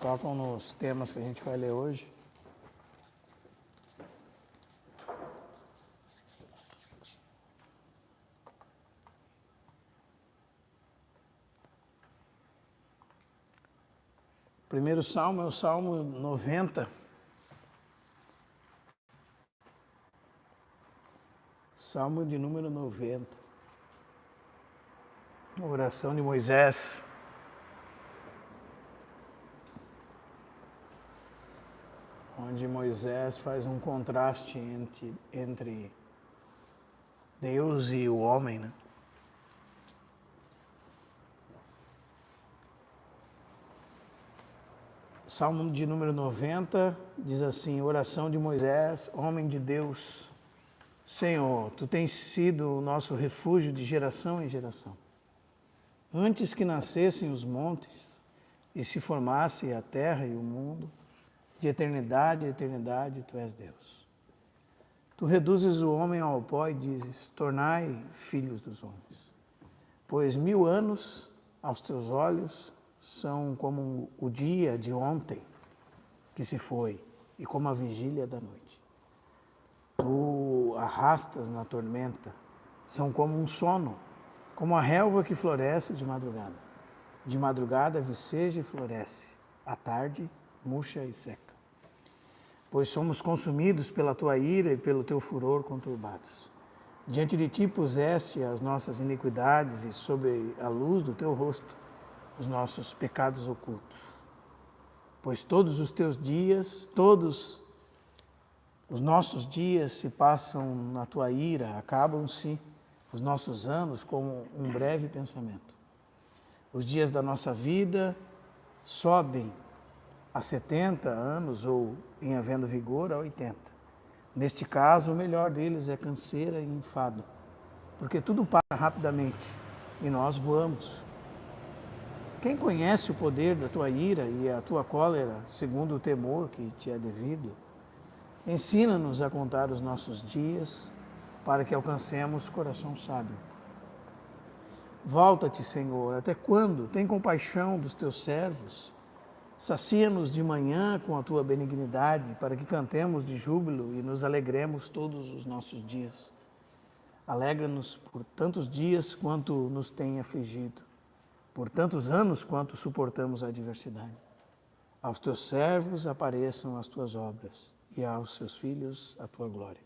Focam nos temas que a gente vai ler hoje. O primeiro salmo é o Salmo 90. Salmo de número 90. A oração de Moisés. Onde Moisés faz um contraste entre Deus e o homem, né? Salmo de número 90 diz assim: oração de Moisés, homem de Deus. Senhor, Tu tens sido o nosso refúgio de geração em geração. Antes que nascessem os montes e se formasse a terra e o mundo, de eternidade a eternidade Tu és Deus. Tu reduzes o homem ao pó e dizes: tornai filhos dos homens. Pois 1000 anos aos Teus olhos são como o dia de ontem que se foi e como a vigília da noite. Tu arrastas na tormenta, são como um sono, como a relva que floresce de madrugada. De madrugada viceja e floresce, à tarde murcha e seca. Pois somos consumidos pela Tua ira e pelo Teu furor conturbados. Diante de Ti puseste as nossas iniquidades e sob a luz do Teu rosto os nossos pecados ocultos. Pois todos os Teus dias, todos os nossos dias se passam na Tua ira, acabam-se os nossos anos como um breve pensamento. Os dias da nossa vida sobem a 70 anos ou, em havendo vigor, a 80. Neste caso, o melhor deles é canseira e enfado, porque tudo passa rapidamente e nós voamos. Quem conhece o poder da Tua ira e a Tua cólera, segundo o temor que Te é devido? Ensina-nos a contar os nossos dias, para que alcancemos coração sábio. Volta-te, Senhor, até quando? Tem compaixão dos Teus servos. Sacia-nos de manhã com a Tua benignidade, para que cantemos de júbilo e nos alegremos todos os nossos dias. Alegra-nos por tantos dias quanto nos tem afligido, por tantos anos quanto suportamos a adversidade. Aos Teus servos apareçam as Tuas obras, e aos Seus filhos a Tua glória.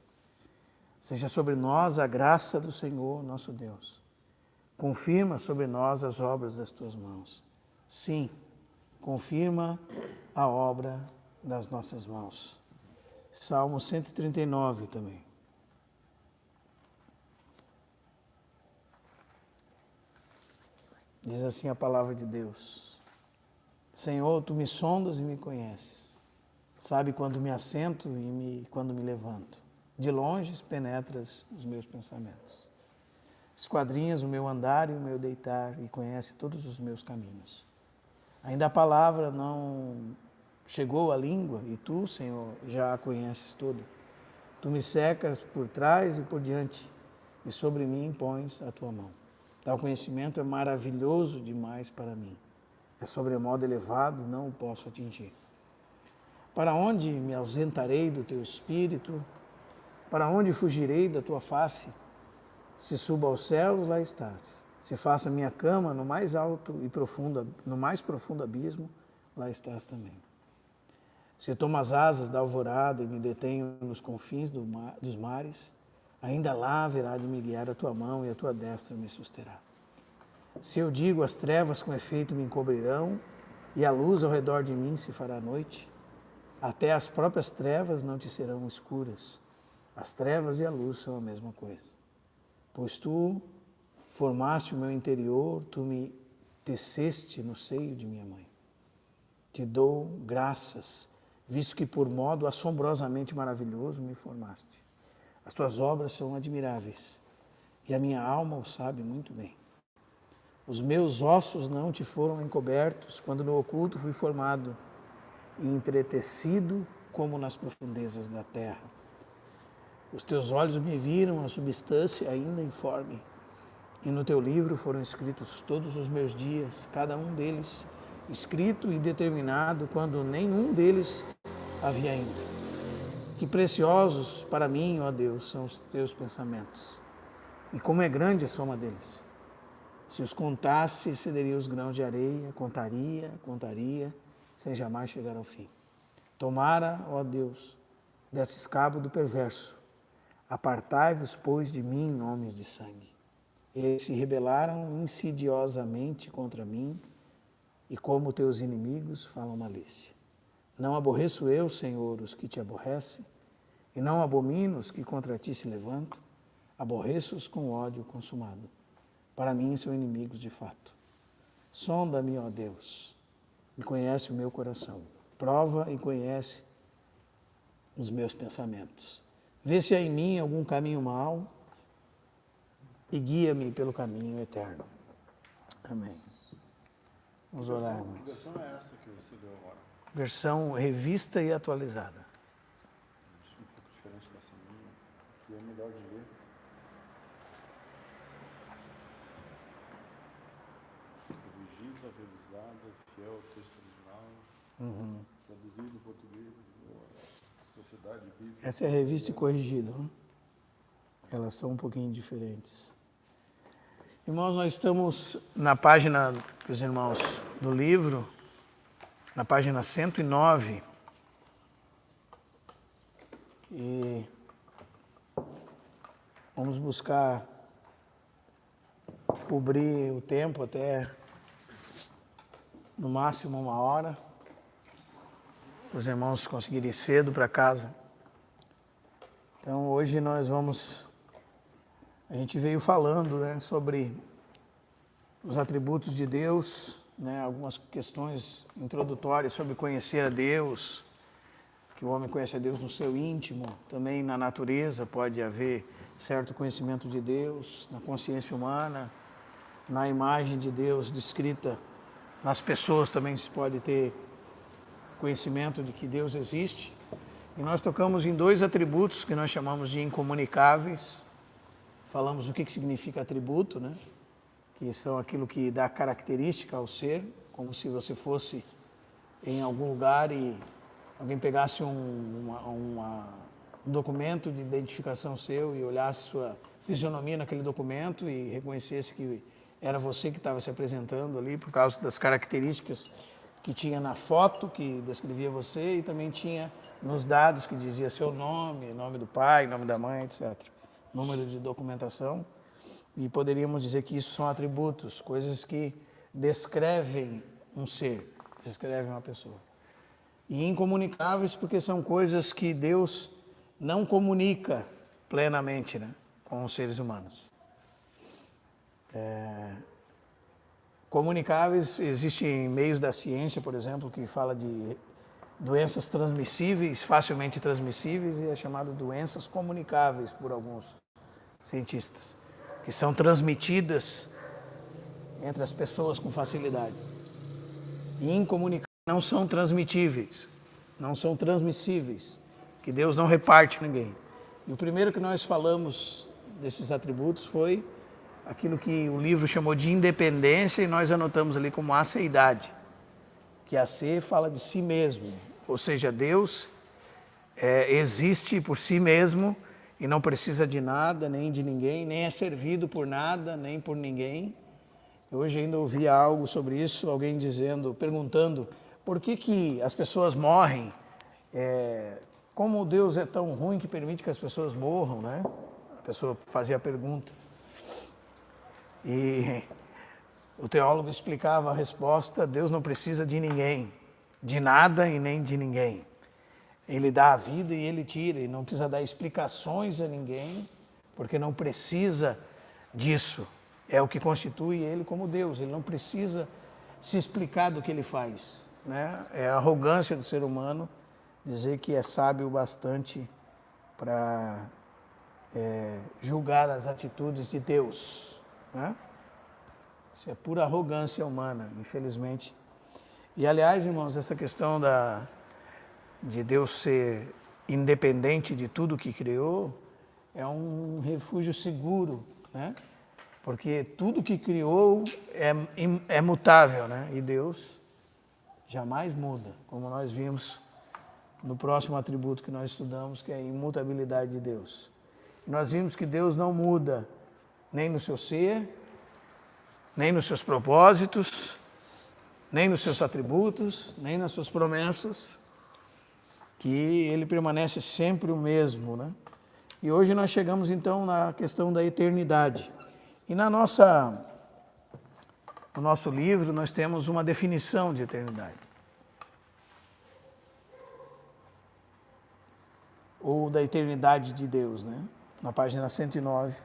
Seja sobre nós a graça do Senhor, nosso Deus. Confirma sobre nós as obras das Tuas mãos. Sim, confirma a obra das nossas mãos. Salmo 139 também. Diz assim a palavra de Deus: Senhor, Tu me sondas e me conheces. Sabe quando me assento e quando me levanto. De longe penetras os meus pensamentos. Esquadrinhas o meu andar e o meu deitar e conhece todos os meus caminhos. Ainda a palavra não chegou à língua e Tu, Senhor, já a conheces toda. Tu me cercas por trás e por diante e sobre mim pões a Tua mão. Tal conhecimento é maravilhoso demais para mim. É sobremodo elevado, não o posso atingir. Para onde me ausentarei do Teu Espírito? Para onde fugirei da Tua face? Se subo aos céus, lá estás. Se faço a minha cama no mais alto e profundo, no mais profundo abismo, lá estás também. Se tomo as asas da alvorada e me detenho nos confins dos mares, ainda lá haverá de me guiar a Tua mão e a Tua destra me susterá. Se eu digo as trevas com efeito me encobrirão e a luz ao redor de mim se fará noite, até as próprias trevas não te serão escuras. As trevas e a luz são a mesma coisa. Pois Tu formaste o meu interior, Tu me teceste no seio de minha mãe. Te dou graças, visto que por modo assombrosamente maravilhoso me formaste. As Tuas obras são admiráveis, e a minha alma o sabe muito bem. Os meus ossos não Te foram encobertos, quando no oculto fui formado e entretecido como nas profundezas da terra. Os Teus olhos me viram a substância ainda informe, e no Teu livro foram escritos todos os meus dias, cada um deles escrito e determinado quando nenhum deles havia ainda. Que preciosos para mim, ó Deus, são os teus pensamentos, e como é grande a soma deles. Se os contasse, excederia os grãos de areia, contaria, sem jamais chegar ao fim. Tomara, ó Deus, desses cabo do perverso, apartai-vos, pois, de mim, homens de sangue. Eles se rebelaram insidiosamente contra mim, e como teus inimigos falam malícia. Não aborreço eu, Senhor, os que te aborrecem, e não abomino os que contra ti se levantam, aborreço-os com ódio consumado. Para mim são inimigos de fato. Sonda-me, ó Deus, e conhece o meu coração. Prova e conhece os meus pensamentos. Vê se há em mim algum caminho mau e guia-me pelo caminho eterno. Amém. Vamos orar, irmãos. Que versão é essa que você deu agora? Versão revista e atualizada. Um pouco diferente dessa minha, que é melhor de ler. Corrigida, revisada, fiel ao texto original, traduzido em português, Sociedade Bíblica. Essa é a revista e corrigida, né? Elas são um pouquinho diferentes. Irmãos, nós estamos na página, os irmãos, do livro, na página 109. E vamos buscar cobrir o tempo até no máximo 1 hora, para os irmãos conseguirem ir cedo para casa. Então hoje nós vamos, a gente veio falando, né, sobre os atributos de Deus, né, algumas questões introdutórias sobre conhecer a Deus, que o homem conhece a Deus no seu íntimo, também na natureza pode haver certo conhecimento de Deus, na consciência humana, na imagem de Deus descrita nas pessoas também se pode ter conhecimento de que Deus existe. E nós tocamos em 2 atributos que nós chamamos de incomunicáveis. Falamos o que significa atributo, né? Que são aquilo que dá característica ao ser, como se você fosse em algum lugar e alguém pegasse um documento de identificação seu e olhasse sua fisionomia naquele documento e reconhecesse que era você que estava se apresentando ali por causa das características que tinha na foto que descrevia você e também tinha nos dados que dizia seu nome, nome do pai, nome da mãe, etc. Número de documentação. E poderíamos dizer que isso são atributos, coisas que descrevem um ser, descrevem uma pessoa. E incomunicáveis porque são coisas que Deus não comunica plenamente, né, com os seres humanos. Comunicáveis, existem meios da ciência, por exemplo, que fala de doenças transmissíveis, facilmente transmissíveis, e é chamado doenças comunicáveis por alguns cientistas, que são transmitidas entre as pessoas com facilidade. E incomunicáveis não são transmitíveis, não são transmissíveis, que Deus não reparte com ninguém. E o primeiro que nós falamos desses atributos foi aquilo que o livro chamou de independência e nós anotamos ali como aceidade, que a C fala de si mesmo, ou seja, Deus existe por si mesmo e não precisa de nada, nem de ninguém, nem é servido por nada, nem por ninguém. Hoje ainda ouvi algo sobre isso, alguém perguntando por que as pessoas morrem, como Deus é tão ruim que permite que as pessoas morram, né? A pessoa fazia a pergunta. E o teólogo explicava a resposta: Deus não precisa de ninguém, de nada e nem de ninguém. Ele dá a vida e ele tira, e não precisa dar explicações a ninguém, porque não precisa disso. É o que constitui ele como Deus, ele não precisa se explicar do que ele faz, né? É a arrogância do ser humano dizer que é sábio bastante para julgar as atitudes de Deus, né? Isso é pura arrogância humana, infelizmente. E, aliás, irmãos, essa questão de Deus ser independente de tudo que criou é um refúgio seguro, né? Porque tudo que criou é mutável, né? E Deus jamais muda, como nós vimos no próximo atributo que nós estudamos, que é a imutabilidade de Deus. Nós vimos que Deus não muda nem no seu ser, nem nos seus propósitos, nem nos seus atributos, nem nas suas promessas, que Ele permanece sempre o mesmo, né? E hoje nós chegamos então na questão da eternidade. E no nosso livro nós temos uma definição de eternidade. Ou da eternidade de Deus, né? Na página 109,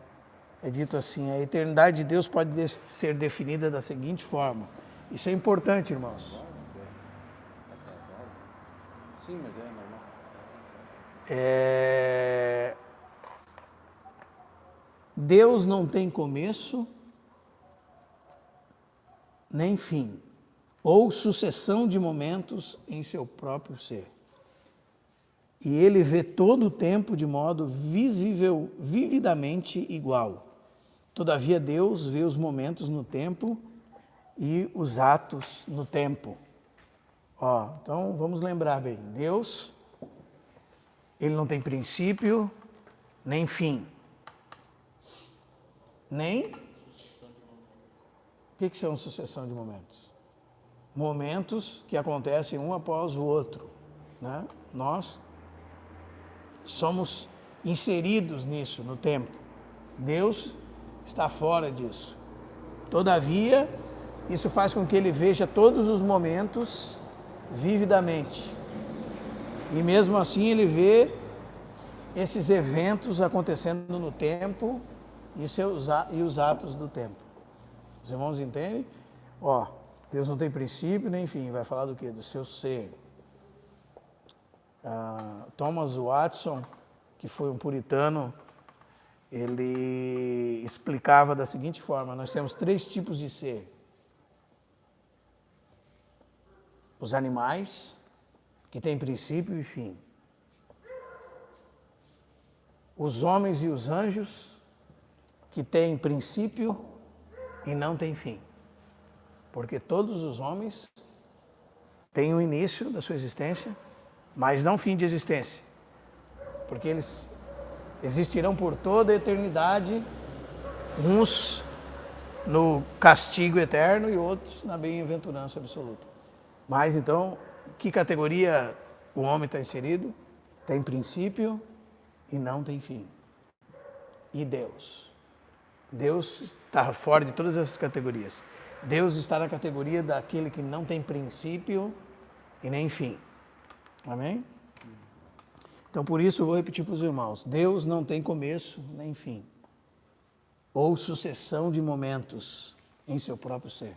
é dito assim: a eternidade de Deus pode ser definida da seguinte forma. Isso é importante, irmãos. Sim, mas é normal. Deus não tem começo nem fim, ou sucessão de momentos em seu próprio ser. E Ele vê todo o tempo de modo visível, vividamente igual. Todavia Deus vê os momentos no tempo e os atos no tempo. Então vamos lembrar bem, Deus, Ele não tem princípio, nem fim. Nem? O que são sucessão de momentos? Momentos que acontecem um após o outro, né? Nós somos inseridos nisso, no tempo. Deus está fora disso. Todavia, isso faz com que Ele veja todos os momentos vividamente. E mesmo assim Ele vê esses eventos acontecendo no tempo e os atos do tempo. Os irmãos entendem? Deus não tem princípio nem fim. Vai falar do quê? Do seu ser. Thomas Watson, que foi um puritano, ele explicava da seguinte forma: nós temos 3 tipos de ser. Os animais, que têm princípio e fim. Os homens e os anjos, que têm princípio e não têm fim. Porque todos os homens têm um início da sua existência, mas não fim de existência. Porque eles existirão por toda a eternidade, uns no castigo eterno e outros na bem-aventurança absoluta. Mas então, que categoria o homem está inserido? Tem princípio e não tem fim. E Deus? Deus está fora de todas essas categorias. Deus está na categoria daquele que não tem princípio e nem fim. Amém? Então, por isso, eu vou repetir para os irmãos. Deus não tem começo nem fim. Ou sucessão de momentos em seu próprio ser.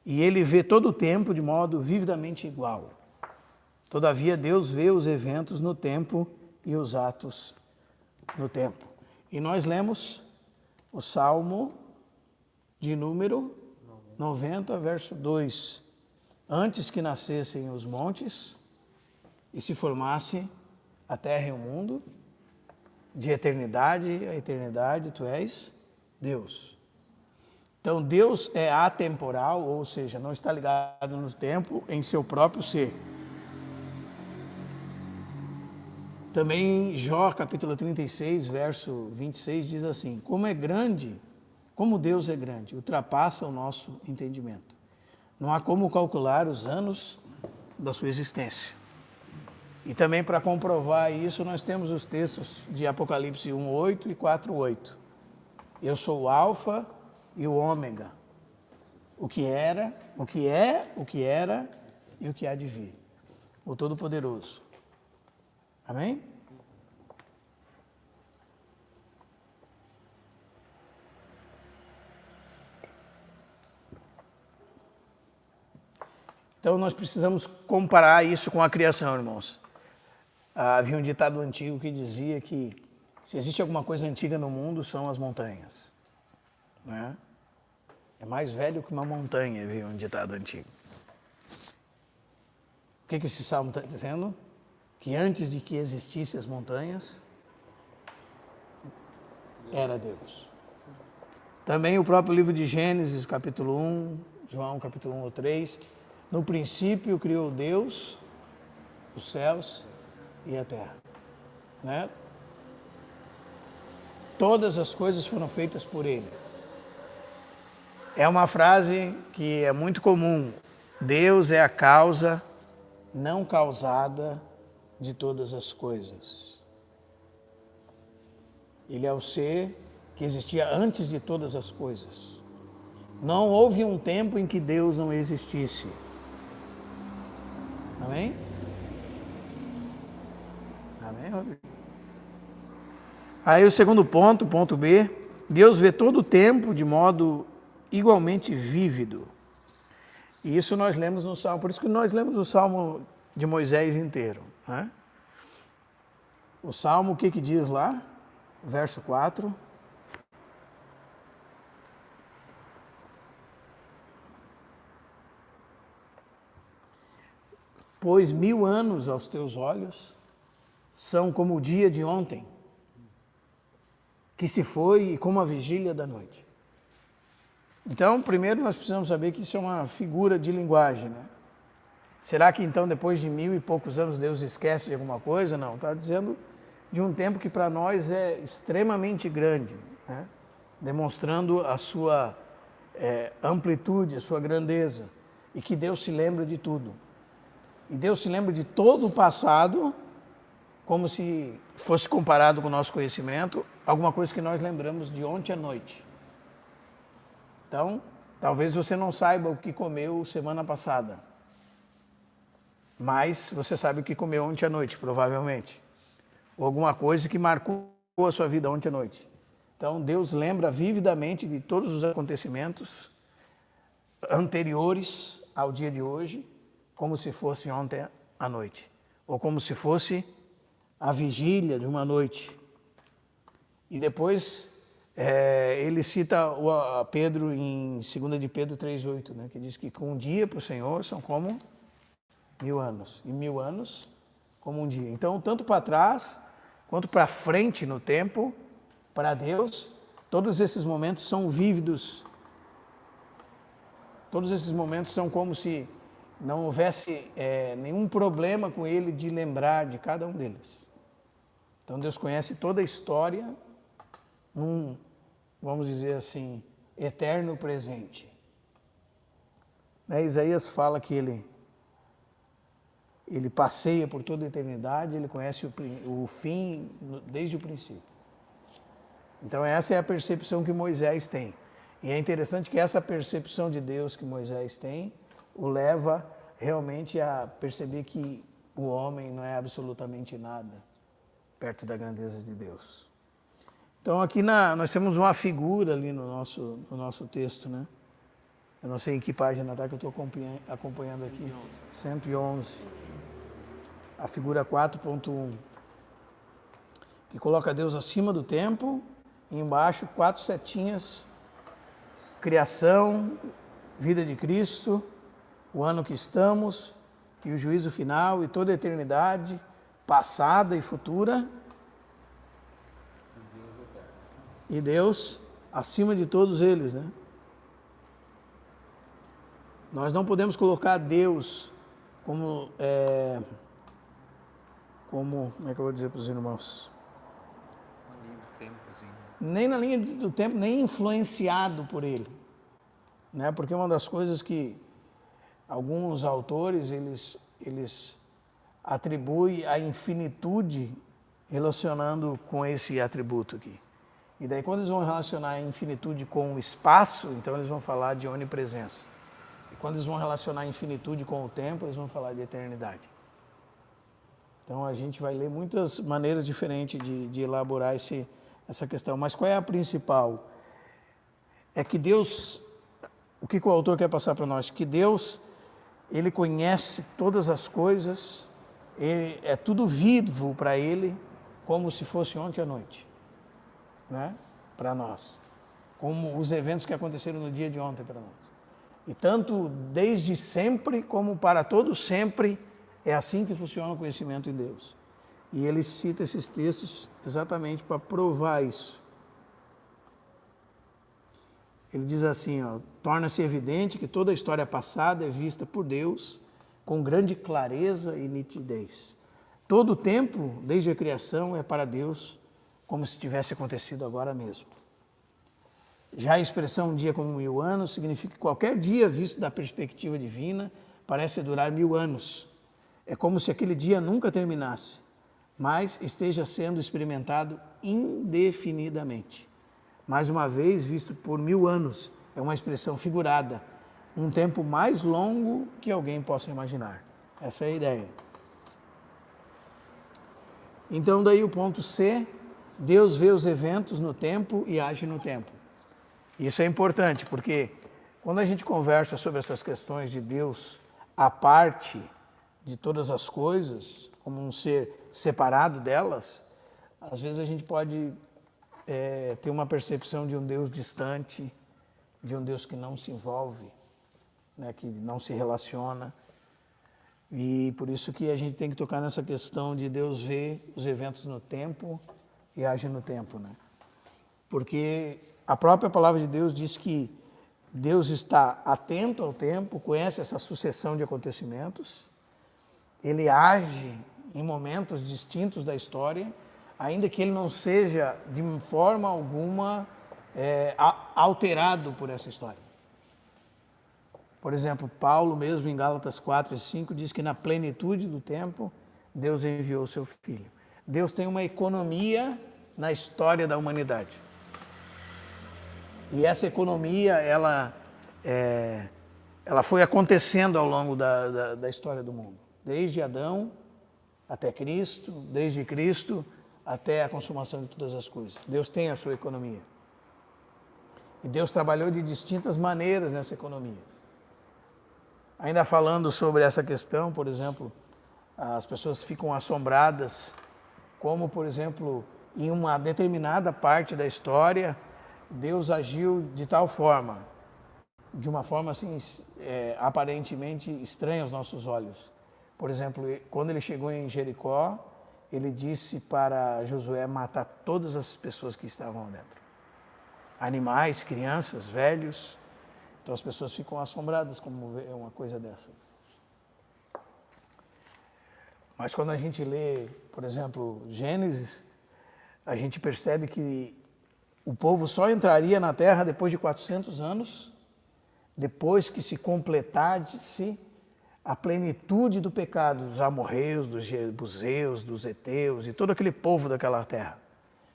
E Ele vê todo o tempo de modo vividamente igual. Todavia, Deus vê os eventos no tempo e os atos no tempo. E nós lemos o Salmo de número 90, verso 2. Antes que nascessem os montes e se formasse a terra e o mundo, de eternidade a eternidade, Tu és Deus. Então, Deus é atemporal, ou seja, não está ligado no tempo em seu próprio ser. Também Jó, capítulo 36, verso 26, diz assim: como Deus é grande, ultrapassa o nosso entendimento. Não há como calcular os anos da sua existência. E também para comprovar isso, nós temos os textos de Apocalipse 1:8 e 4:8. Eu sou o Alfa e o Ômega, o que era, o que é, o que era e o que há de vir, o Todo-Poderoso. Amém? Então nós precisamos comparar isso com a criação, irmãos. Havia um ditado antigo que dizia que se existe alguma coisa antiga no mundo, são as montanhas. Né? É mais velho que uma montanha, viu? Um ditado antigo. O que esse salmo está dizendo? Que antes de que existissem as montanhas, era Deus. Também o próprio livro de Gênesis, capítulo 1, João capítulo 1 ou 3. No princípio criou Deus os céus e a terra. Né? Todas as coisas foram feitas por Ele. É uma frase que é muito comum. Deus é a causa não causada de todas as coisas. Ele é o ser que existia antes de todas as coisas. Não houve um tempo em que Deus não existisse. Amém? Amém, Rodrigo? Aí o segundo ponto, ponto B, Deus vê todo o tempo de modo igualmente vívido. E isso nós lemos no Salmo, por isso que nós lemos o Salmo de Moisés inteiro. Né? O Salmo, o que diz lá? Verso 4. Pois 1000 anos aos teus olhos são como o dia de ontem, que se foi, e como a vigília da noite. Então, primeiro nós precisamos saber que isso é uma figura de linguagem, né? Será que então depois de 1000 e poucos anos Deus esquece de alguma coisa? Não, está dizendo de um tempo que para nós é extremamente grande, né? Demonstrando a sua amplitude, a sua grandeza, e que Deus se lembra de tudo. E Deus se lembra de todo o passado, como se fosse comparado com o nosso conhecimento, alguma coisa que nós lembramos de ontem à noite. Então, talvez você não saiba o que comeu semana passada, mas você sabe o que comeu ontem à noite, provavelmente. Ou alguma coisa que marcou a sua vida ontem à noite. Então, Deus lembra vividamente de todos os acontecimentos anteriores ao dia de hoje, como se fosse ontem à noite, ou como se fosse a vigília de uma noite. E depois ele cita a Pedro em 2 de Pedro 3,8, né, que diz que um dia para o Senhor são como 1000 anos, e 1000 anos como um dia. Então, tanto para trás quanto para frente no tempo, para Deus, todos esses momentos são vívidos. Todos esses momentos são como se não houvesse nenhum problema com Ele de lembrar de cada um deles. Então Deus conhece toda a história num, vamos dizer assim, eterno presente. Isaías fala que ele passeia por toda a eternidade, ele conhece o fim desde o princípio. Então essa é a percepção que Moisés tem. E é interessante que essa percepção de Deus que Moisés tem o leva realmente a perceber que o homem não é absolutamente nada perto da grandeza de Deus. Então aqui nós temos uma figura ali no nosso texto, né? Eu não sei em que página está que eu estou acompanhando aqui. 111. A figura 4.1. Que coloca Deus acima do tempo, e embaixo 4 setinhas. Criação, vida de Cristo, o ano que estamos, e o juízo final, e toda a eternidade, passada e futura. E Deus acima de todos eles, né? Nós não podemos colocar Deus como como é que eu vou dizer para os irmãos? Na linha do tempo, assim. Nem na linha do tempo, nem influenciado por ele, né? Porque uma das coisas que alguns autores eles atribuem a infinitude relacionando com esse atributo aqui. E daí quando eles vão relacionar a infinitude com o espaço, então eles vão falar de onipresença. E quando eles vão relacionar a infinitude com o tempo, eles vão falar de eternidade. Então a gente vai ler muitas maneiras diferentes de elaborar essa questão. Mas qual é a principal? É que Deus, o que o autor quer passar para nós? Que Deus, Ele conhece todas as coisas, é tudo vivo para Ele, como se fosse ontem à noite, né? Para nós. Como os eventos que aconteceram no dia de ontem para nós. E tanto desde sempre, como para todo sempre, é assim que funciona o conhecimento de Deus. E ele cita esses textos exatamente para provar isso. ele diz assim, ó, torna-se evidente que toda a história passada é vista por Deus com grande clareza e nitidez. Todo o tempo, desde a criação, é para Deus como se tivesse acontecido agora mesmo. Já a expressão um dia como 1000 anos significa que qualquer dia visto da perspectiva divina parece durar 1000 anos. É como se aquele dia nunca terminasse, mas esteja sendo experimentado indefinidamente. Mais uma vez, visto por 1000 anos, é uma expressão figurada, um tempo mais longo que alguém possa imaginar. Essa é a ideia. Então, daí o ponto C, Deus vê os eventos no tempo e age no tempo. Isso é importante, porque quando a gente conversa sobre essas questões de Deus à parte de todas as coisas, como um ser separado delas, às vezes a gente pode ter uma percepção de um Deus distante, de um Deus que não se envolve, né, que não se relaciona. E por isso que a gente tem que tocar nessa questão de Deus ver os eventos no tempo e age no tempo, né? Porque a própria palavra de Deus diz que Deus está atento ao tempo, conhece essa sucessão de acontecimentos, ele age em momentos distintos da história, ainda que ele não seja de forma alguma alterado por essa história. Por exemplo, Paulo mesmo em Gálatas 4 e 5 diz que na plenitude do tempo Deus enviou o seu Filho. Deus tem uma economia na história da humanidade. E essa economia, ela foi acontecendo ao longo da história do mundo. Desde Adão até Cristo, desde Cristo até a consumação de todas as coisas. Deus tem a sua economia. E Deus trabalhou de distintas maneiras nessa economia. Ainda falando sobre essa questão, por exemplo, as pessoas ficam assombradas, como, por exemplo, em uma determinada parte da história, Deus agiu de tal forma, de uma forma assim, aparentemente estranha aos nossos olhos. Por exemplo, quando ele chegou em Jericó, ele disse para Josué matar todas as pessoas que estavam dentro. Animais, crianças, velhos. Então as pessoas ficam assombradas como ver uma coisa dessa. Mas quando a gente lê, por exemplo, Gênesis, a gente percebe que o povo só entraria na terra depois de 400 anos, depois que se completasse a plenitude do pecado dos amorreus, dos jebuseus, dos heteus e todo aquele povo daquela terra.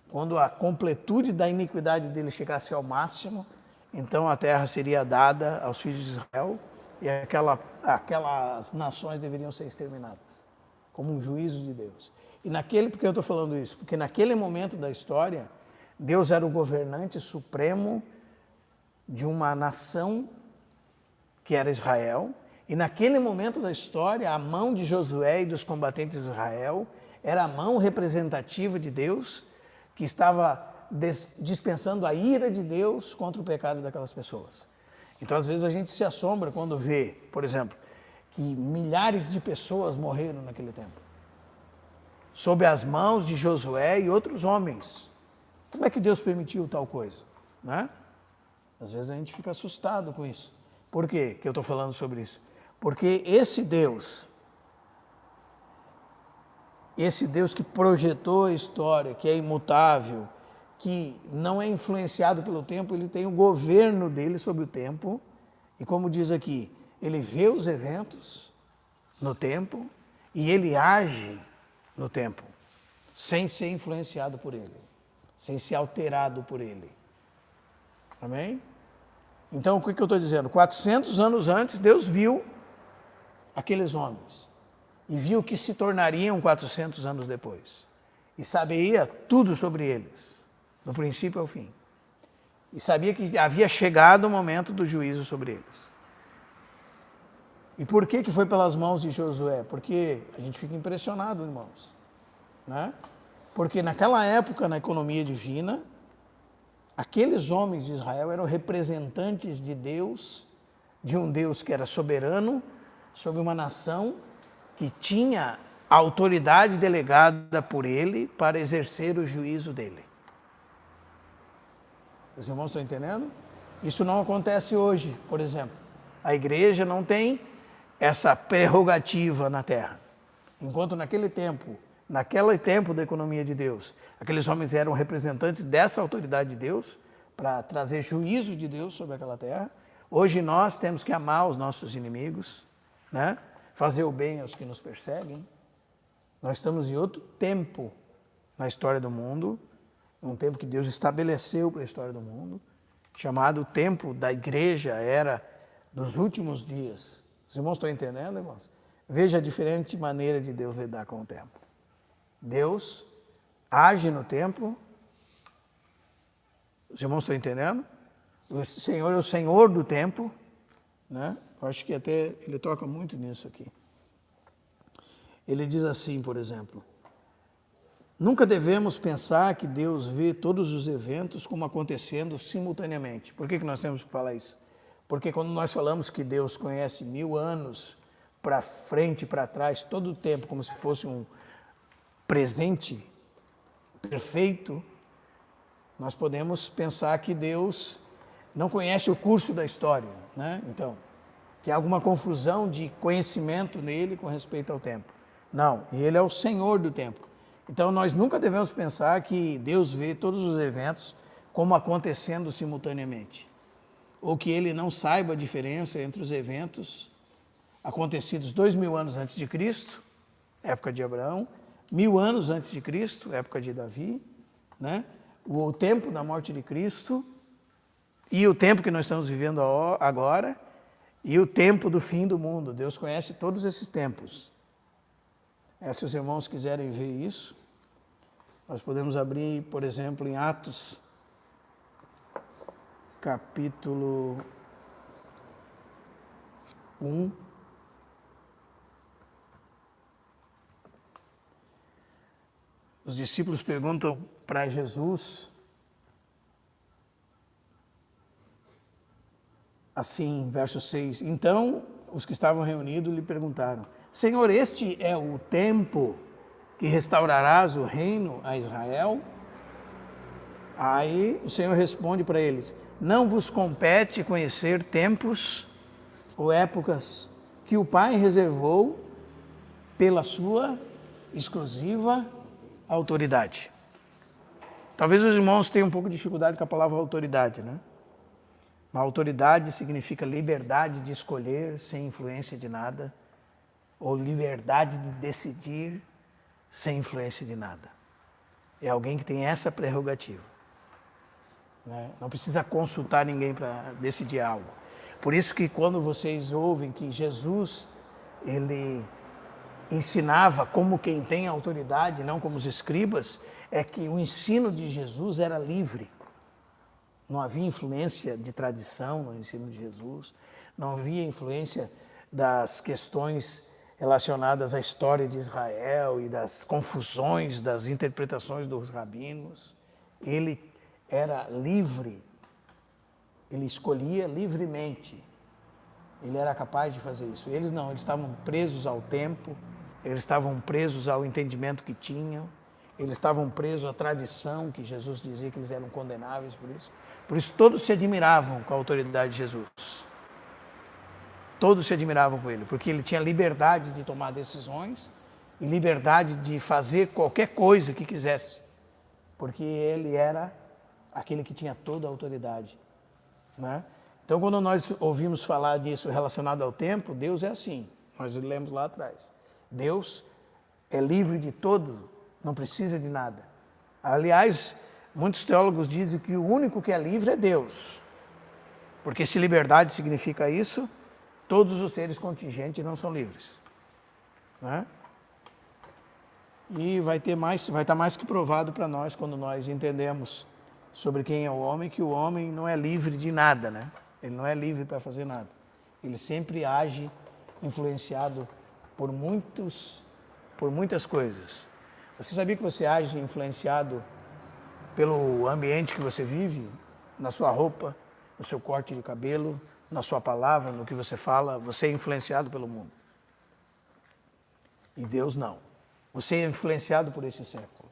Quando a completude da iniquidade dele chegasse ao máximo, então a terra seria dada aos filhos de Israel e aquelas nações deveriam ser exterminadas, como um juízo de Deus. Por que eu estou falando isso? Porque naquele momento da história, Deus era o governante supremo de uma nação que era Israel, e naquele momento da história, a mão de Josué e dos combatentes de Israel era a mão representativa de Deus, que estava dispensando a ira de Deus contra o pecado daquelas pessoas. Então, às vezes, a gente se assombra quando vê, por exemplo, que milhares de pessoas morreram naquele tempo, sob as mãos de Josué e outros homens. Como é que Deus permitiu tal coisa? Né? Às vezes a gente fica assustado com isso. Por quê que eu estou falando sobre isso? Porque esse Deus que projetou a história, que é imutável, que não é influenciado pelo tempo, ele tem o governo dele sobre o tempo, e como diz aqui, ele vê os eventos no tempo e ele age no tempo, sem ser influenciado por ele, sem ser alterado por ele. Amém? Então, o que eu estou dizendo? 400 anos antes, Deus viu aqueles homens e viu que se tornariam 400 anos depois. E sabia tudo sobre eles, do princípio ao fim. E sabia que havia chegado o momento do juízo sobre eles. E por que foi pelas mãos de Josué? Porque a gente fica impressionado, irmãos. Né? Porque naquela época, na economia divina, aqueles homens de Israel eram representantes de Deus, de um Deus que era soberano, sobre uma nação que tinha a autoridade delegada por ele para exercer o juízo dele. Os irmãos estão entendendo? Isso não acontece hoje, por exemplo. A igreja não tem essa prerrogativa na terra. Enquanto naquele tempo da economia de Deus, aqueles homens eram representantes dessa autoridade de Deus para trazer juízo de Deus sobre aquela terra. Hoje nós temos que amar os nossos inimigos, né? Fazer o bem aos que nos perseguem. Nós estamos em outro tempo na história do mundo, um tempo que Deus estabeleceu para a história do mundo, chamado tempo da igreja, era dos últimos dias. Os irmãos estão entendendo, irmãos? Veja a diferente maneira de Deus lidar com o tempo. Deus age no tempo. Os irmãos estão entendendo? O Senhor é o Senhor do tempo, né? Eu acho que até ele toca muito nisso aqui. Ele diz assim, por exemplo, nunca devemos pensar que Deus vê todos os eventos como acontecendo simultaneamente. Por que nós temos que falar isso? Porque quando nós falamos que Deus conhece 1000 anos para frente e para trás, todo o tempo, como se fosse um presente perfeito, nós podemos pensar que Deus não conhece o curso da história, né? Então, que há alguma confusão de conhecimento nele com respeito ao tempo. Não, ele é o Senhor do tempo. Então, nós nunca devemos pensar que Deus vê todos os eventos como acontecendo simultaneamente, ou que ele não saiba a diferença entre os eventos acontecidos 2000 anos antes de Cristo, época de Abraão, 1000 anos antes de Cristo, época de Davi, né? O tempo da morte de Cristo e o tempo que nós estamos vivendo agora e o tempo do fim do mundo. Deus conhece todos esses tempos. Se os irmãos quiserem ver isso, nós podemos abrir, por exemplo, em Atos, capítulo 1. Os discípulos perguntam para Jesus, assim, verso 6, então os que estavam reunidos lhe perguntaram, Senhor, este é o tempo que restaurarás o reino a Israel? Aí o Senhor responde para eles, não vos compete conhecer tempos ou épocas que o Pai reservou pela sua exclusiva autoridade. Talvez os irmãos tenham um pouco de dificuldade com a palavra autoridade, né? Mas autoridade significa liberdade de escolher sem influência de nada, ou liberdade de decidir sem influência de nada. É alguém que tem essa prerrogativa, né? Não precisa consultar ninguém para decidir algo. Por isso que quando vocês ouvem que Jesus, ele ensinava como quem tem autoridade, não como os escribas, é que o ensino de Jesus era livre. Não havia influência de tradição no ensino de Jesus, não havia influência das questões relacionadas à história de Israel e das confusões das interpretações dos rabinos. Ele era livre, ele escolhia livremente, ele era capaz de fazer isso. Eles não, eles estavam presos ao tempo, eles estavam presos ao entendimento que tinham, eles estavam presos à tradição que Jesus dizia que eles eram condenáveis por isso. Por isso todos se admiravam com a autoridade de Jesus. Todos se admiravam com ele, porque ele tinha liberdade de tomar decisões e liberdade de fazer qualquer coisa que quisesse, porque ele era aquele que tinha toda a autoridade, né? Então, quando nós ouvimos falar disso relacionado ao tempo, Deus é assim, nós lemos lá atrás. Deus é livre de todo, não precisa de nada. Aliás, muitos teólogos dizem que o único que é livre é Deus, porque se liberdade significa isso, todos os seres contingentes não são livres, né? E vai estar mais que provado para nós quando nós entendemos sobre quem é o homem, que o homem não é livre de nada, né? Ele não é livre para fazer nada. Ele sempre age influenciado por muitas coisas. Você sabia que você age influenciado pelo ambiente que você vive, na sua roupa, no seu corte de cabelo, na sua palavra, no que você fala? Você é influenciado pelo mundo. E Deus não. Você é influenciado por esse século.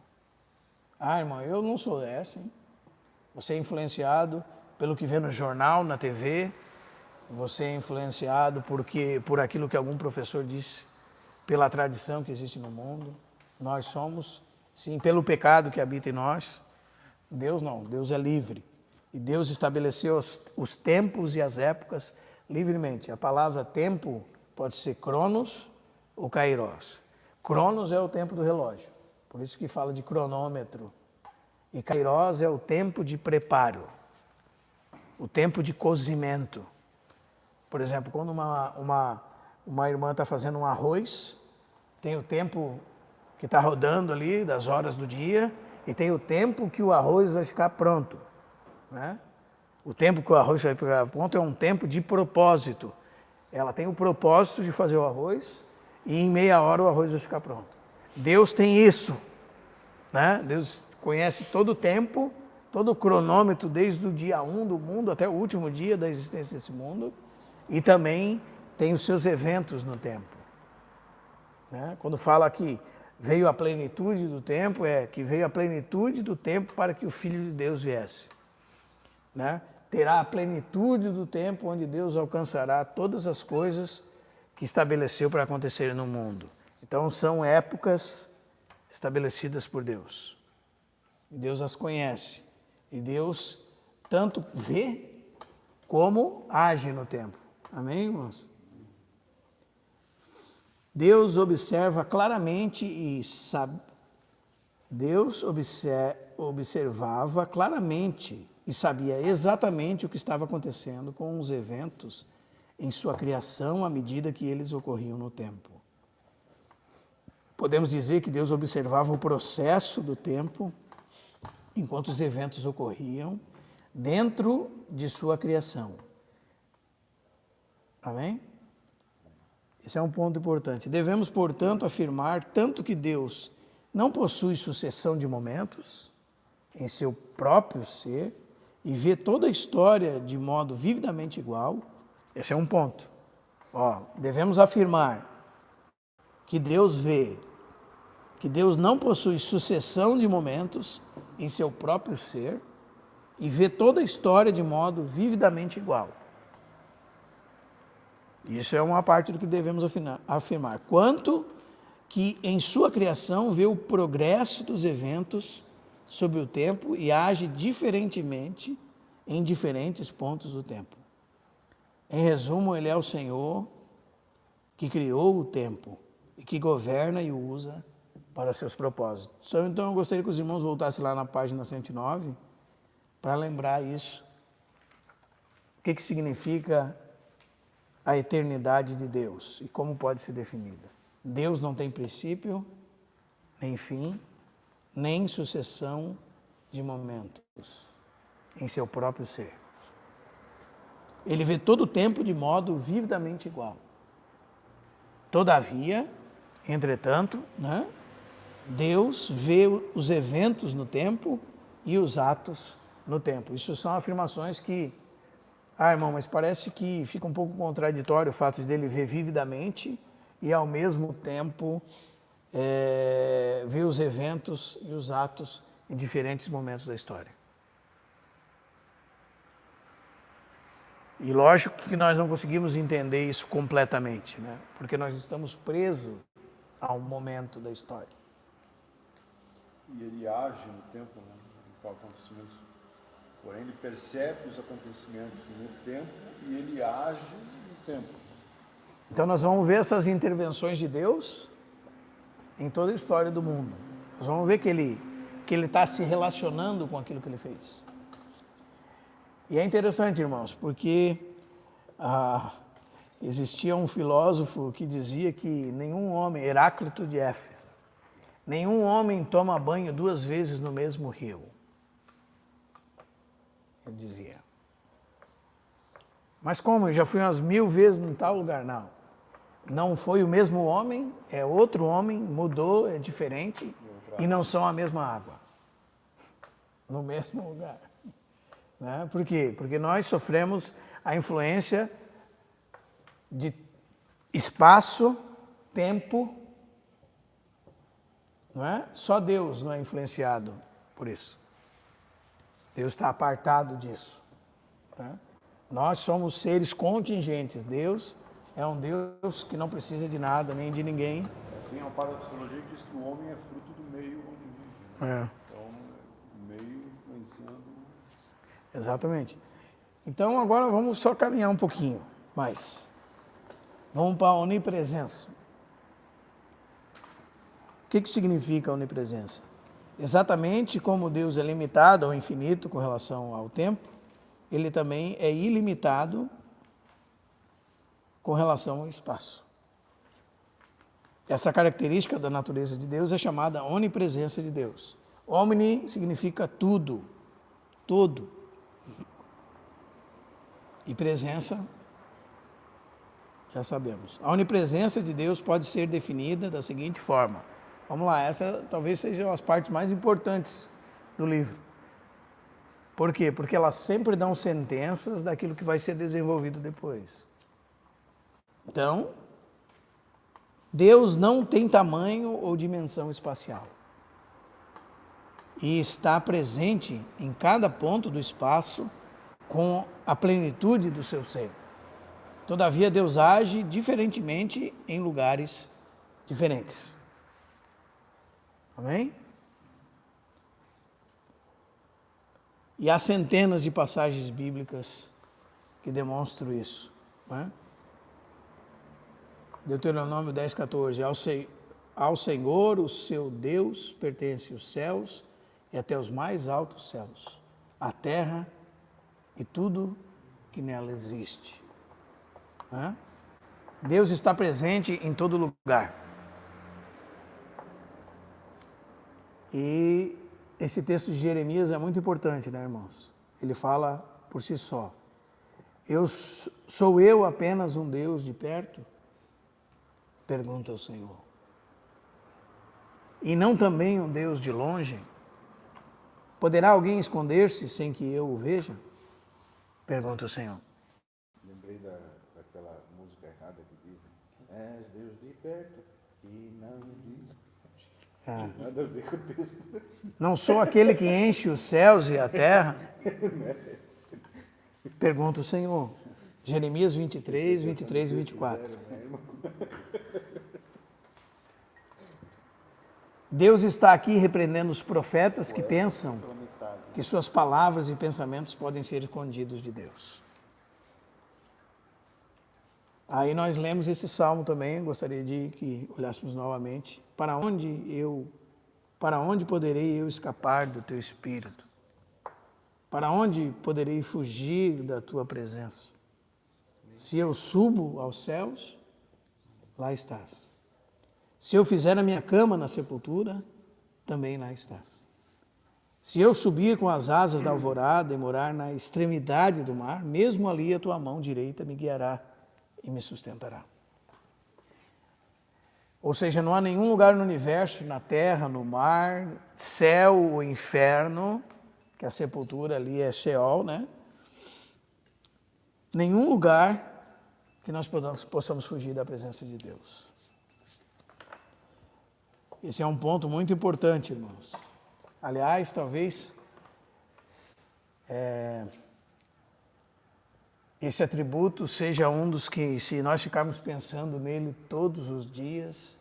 Ah, irmão, eu não sou assim. Você é influenciado pelo que vê no jornal, na TV, você é influenciado por aquilo que algum professor disse, pela tradição que existe no mundo. Nós somos, sim, pelo pecado que habita em nós. Deus não, Deus é livre. E Deus estabeleceu os tempos e as épocas livremente. A palavra tempo pode ser cronos ou kairos. Cronos é o tempo do relógio, por isso que fala de cronômetro. E kairos é o tempo de preparo, o tempo de cozimento. Por exemplo, quando uma irmã está fazendo um arroz, tem o tempo que está rodando ali, das horas do dia, e tem o tempo que o arroz vai ficar pronto, né? O tempo que o arroz vai ficar pronto é um tempo de propósito. Ela tem o propósito de fazer o arroz e em meia hora o arroz vai ficar pronto. Deus tem isso, né? Deus conhece todo o tempo, todo o cronômetro, desde o dia 1 do mundo até o último dia da existência desse mundo, e também tem os seus eventos no tempo, né? Quando fala que veio a plenitude do tempo, é que veio a plenitude do tempo para que o Filho de Deus viesse, né? Terá a plenitude do tempo onde Deus alcançará todas as coisas que estabeleceu para acontecer no mundo. Então são épocas estabelecidas por Deus. E Deus as conhece. E Deus tanto vê como age no tempo. Amém, irmãos? Deus observa claramente e sabe. Deus observava claramente e sabia exatamente o que estava acontecendo com os eventos em sua criação à medida que eles ocorriam no tempo. Podemos dizer que Deus observava o processo do tempo enquanto os eventos ocorriam dentro de sua criação. Amém? Esse é um ponto importante. Devemos, portanto, afirmar tanto que Deus não possui sucessão de momentos em seu próprio ser e vê toda a história de modo vividamente igual. Esse é um ponto. Devemos afirmar que Deus vê, que Deus não possui sucessão de momentos em seu próprio ser e vê toda a história de modo vividamente igual. Isso é uma parte do que devemos afirmar. Quanto que em sua criação vê o progresso dos eventos sobre o tempo e age diferentemente em diferentes pontos do tempo. Em resumo, Ele é o Senhor que criou o tempo e que governa e o usa para seus propósitos. Então eu gostaria que os irmãos voltassem lá na página 109 para lembrar isso. O que significa a eternidade de Deus e como pode ser definida. Deus não tem princípio, nem fim, nem sucessão de momentos em seu próprio ser. Ele vê todo o tempo de modo vividamente igual. Todavia, entretanto, né, Deus vê os eventos no tempo e os atos no tempo. Isso são afirmações que, irmão, mas parece que fica um pouco contraditório o fato dele ver vividamente e ao mesmo tempo ver os eventos e os atos em diferentes momentos da história. E lógico que nós não conseguimos entender isso completamente, né? Porque nós estamos presos a um momento da história. E ele age no tempo, né? Ele fala acontecimentos. Porém, ele percebe os acontecimentos no tempo e ele age no tempo. Então nós vamos ver essas intervenções de Deus em toda a história do mundo. Nós vamos ver que ele está se relacionando com aquilo que ele fez. E é interessante, irmãos, porque existia um filósofo que dizia que nenhum homem, Heráclito de Éfeso, nenhum homem toma banho 2 vezes no mesmo rio. Ele dizia. Mas como? Eu já fui umas 1000 vezes em tal lugar. Não. Não foi o mesmo homem, é outro homem, mudou, é diferente, e não são a mesma água. No mesmo lugar. Né? Por quê? Porque nós sofremos a influência de espaço, tempo, não é? Só Deus não é influenciado por isso. Deus está apartado disso. né? Nós somos seres contingentes. Deus é um Deus que não precisa de nada, nem de ninguém. Tem uma parte da psicologia que diz que o homem é fruto do meio onde vive. É. Então, o meio influenciando. Exatamente. Então agora vamos só caminhar um pouquinho mais. Vamos para a onipresença. O que significa a onipresença? Exatamente como Deus é limitado ao infinito com relação ao tempo, ele também é ilimitado com relação ao espaço. Essa característica da natureza de Deus é chamada onipresença de Deus. Omni significa tudo, todo. E presença, já sabemos. A onipresença de Deus pode ser definida da seguinte forma. Vamos lá, essa talvez seja as partes mais importantes do livro. Por quê? Porque elas sempre dão sentenças daquilo que vai ser desenvolvido depois. Então, Deus não tem tamanho ou dimensão espacial. E está presente em cada ponto do espaço com a plenitude do seu ser. Todavia, Deus age diferentemente em lugares diferentes. Amém? E há centenas de passagens bíblicas que demonstram isso. Né? Deuteronômio 10,14. Ao Senhor, o seu Deus, pertencem os céus e até os mais altos céus, a terra e tudo que nela existe. Né? Deus está presente em todo lugar. E esse texto de Jeremias é muito importante, né, irmãos? Ele fala por si só. Sou eu apenas um Deus de perto? Pergunta o Senhor. E não também um Deus de longe? Poderá alguém esconder-se sem que eu o veja? Pergunta o Senhor. Lembrei daquela música errada que diz, és Deus de perto e não de longe. Nada a ver com o texto. Não sou aquele que enche os céus e a terra? Pergunta o Senhor. Jeremias 23, 23 e 24. Deus está aqui repreendendo os profetas que pensam que suas palavras e pensamentos podem ser escondidos de Deus. Aí nós lemos esse salmo também, gostaria de que olhássemos novamente. Para onde poderei eu escapar do teu espírito? Para onde poderei fugir da tua presença? Se eu subo aos céus, lá estás. Se eu fizer a minha cama na sepultura, também lá estás. Se eu subir com as asas da alvorada e morar na extremidade do mar, mesmo ali a tua mão direita me guiará e me sustentará. Ou seja, não há nenhum lugar no universo, na terra, no mar, céu ou inferno, que a sepultura ali é Sheol, né? Nenhum lugar que nós possamos fugir da presença de Deus. Esse é um ponto muito importante, irmãos. Aliás, talvez esse atributo seja um dos que, se nós ficarmos pensando nele todos os dias,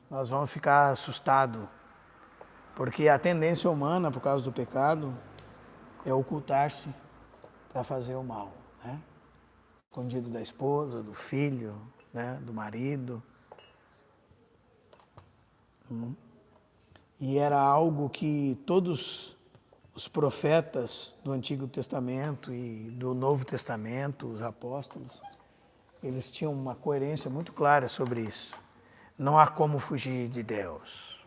nós vamos ficar assustados. Porque a tendência humana, por causa do pecado, é ocultar-se para fazer o mal, né? Escondido da esposa, do filho, né? Do marido. E era algo que todos os profetas do Antigo Testamento e do Novo Testamento, os apóstolos, eles tinham uma coerência muito clara sobre isso. Não há como fugir de Deus,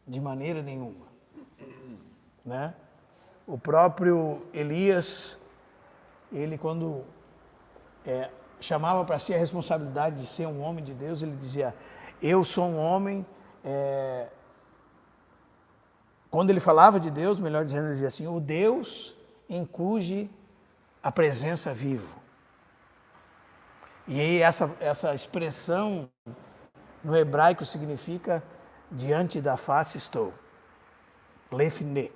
de maneira nenhuma, né? O próprio Elias, ele quando chamava para si a responsabilidade de ser um homem de Deus, ele dizia, eu sou um homem... Quando ele falava de Deus, melhor dizendo, ele dizia assim, o Deus em cuja a presença vivo. E aí essa expressão no hebraico significa diante da face estou. Lefne.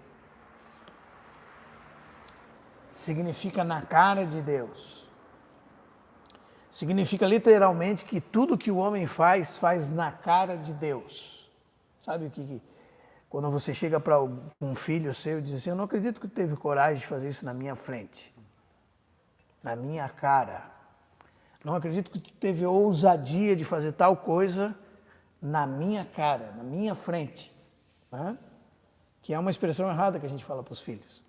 significa na cara de Deus. Significa literalmente que tudo que o homem faz, faz na cara de Deus. Sabe o que quando você chega para um filho seu e diz assim, eu não acredito que tu teve coragem de fazer isso na minha frente, na minha cara. Não acredito que tu teve ousadia de fazer tal coisa na minha cara, na minha frente. Né? Que é uma expressão errada que a gente fala para os filhos.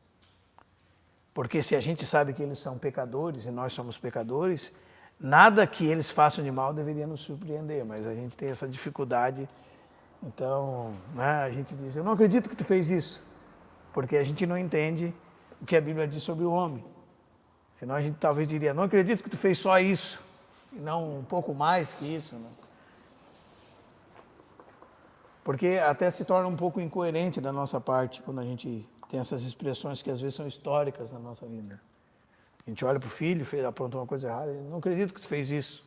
Porque se a gente sabe que eles são pecadores e nós somos pecadores, nada que eles façam de mal deveria nos surpreender, mas a gente tem essa dificuldade. Então, né, a gente diz, eu não acredito que tu fez isso, porque a gente não entende o que a Bíblia diz sobre o homem. Senão a gente talvez diria, não acredito que tu fez só isso, e não um pouco mais que isso. Né? Porque até se torna um pouco incoerente da nossa parte, quando a gente tem essas expressões que às vezes são históricas na nossa vida. A gente olha para o filho, aprontou uma coisa errada, não acredito que tu fez isso.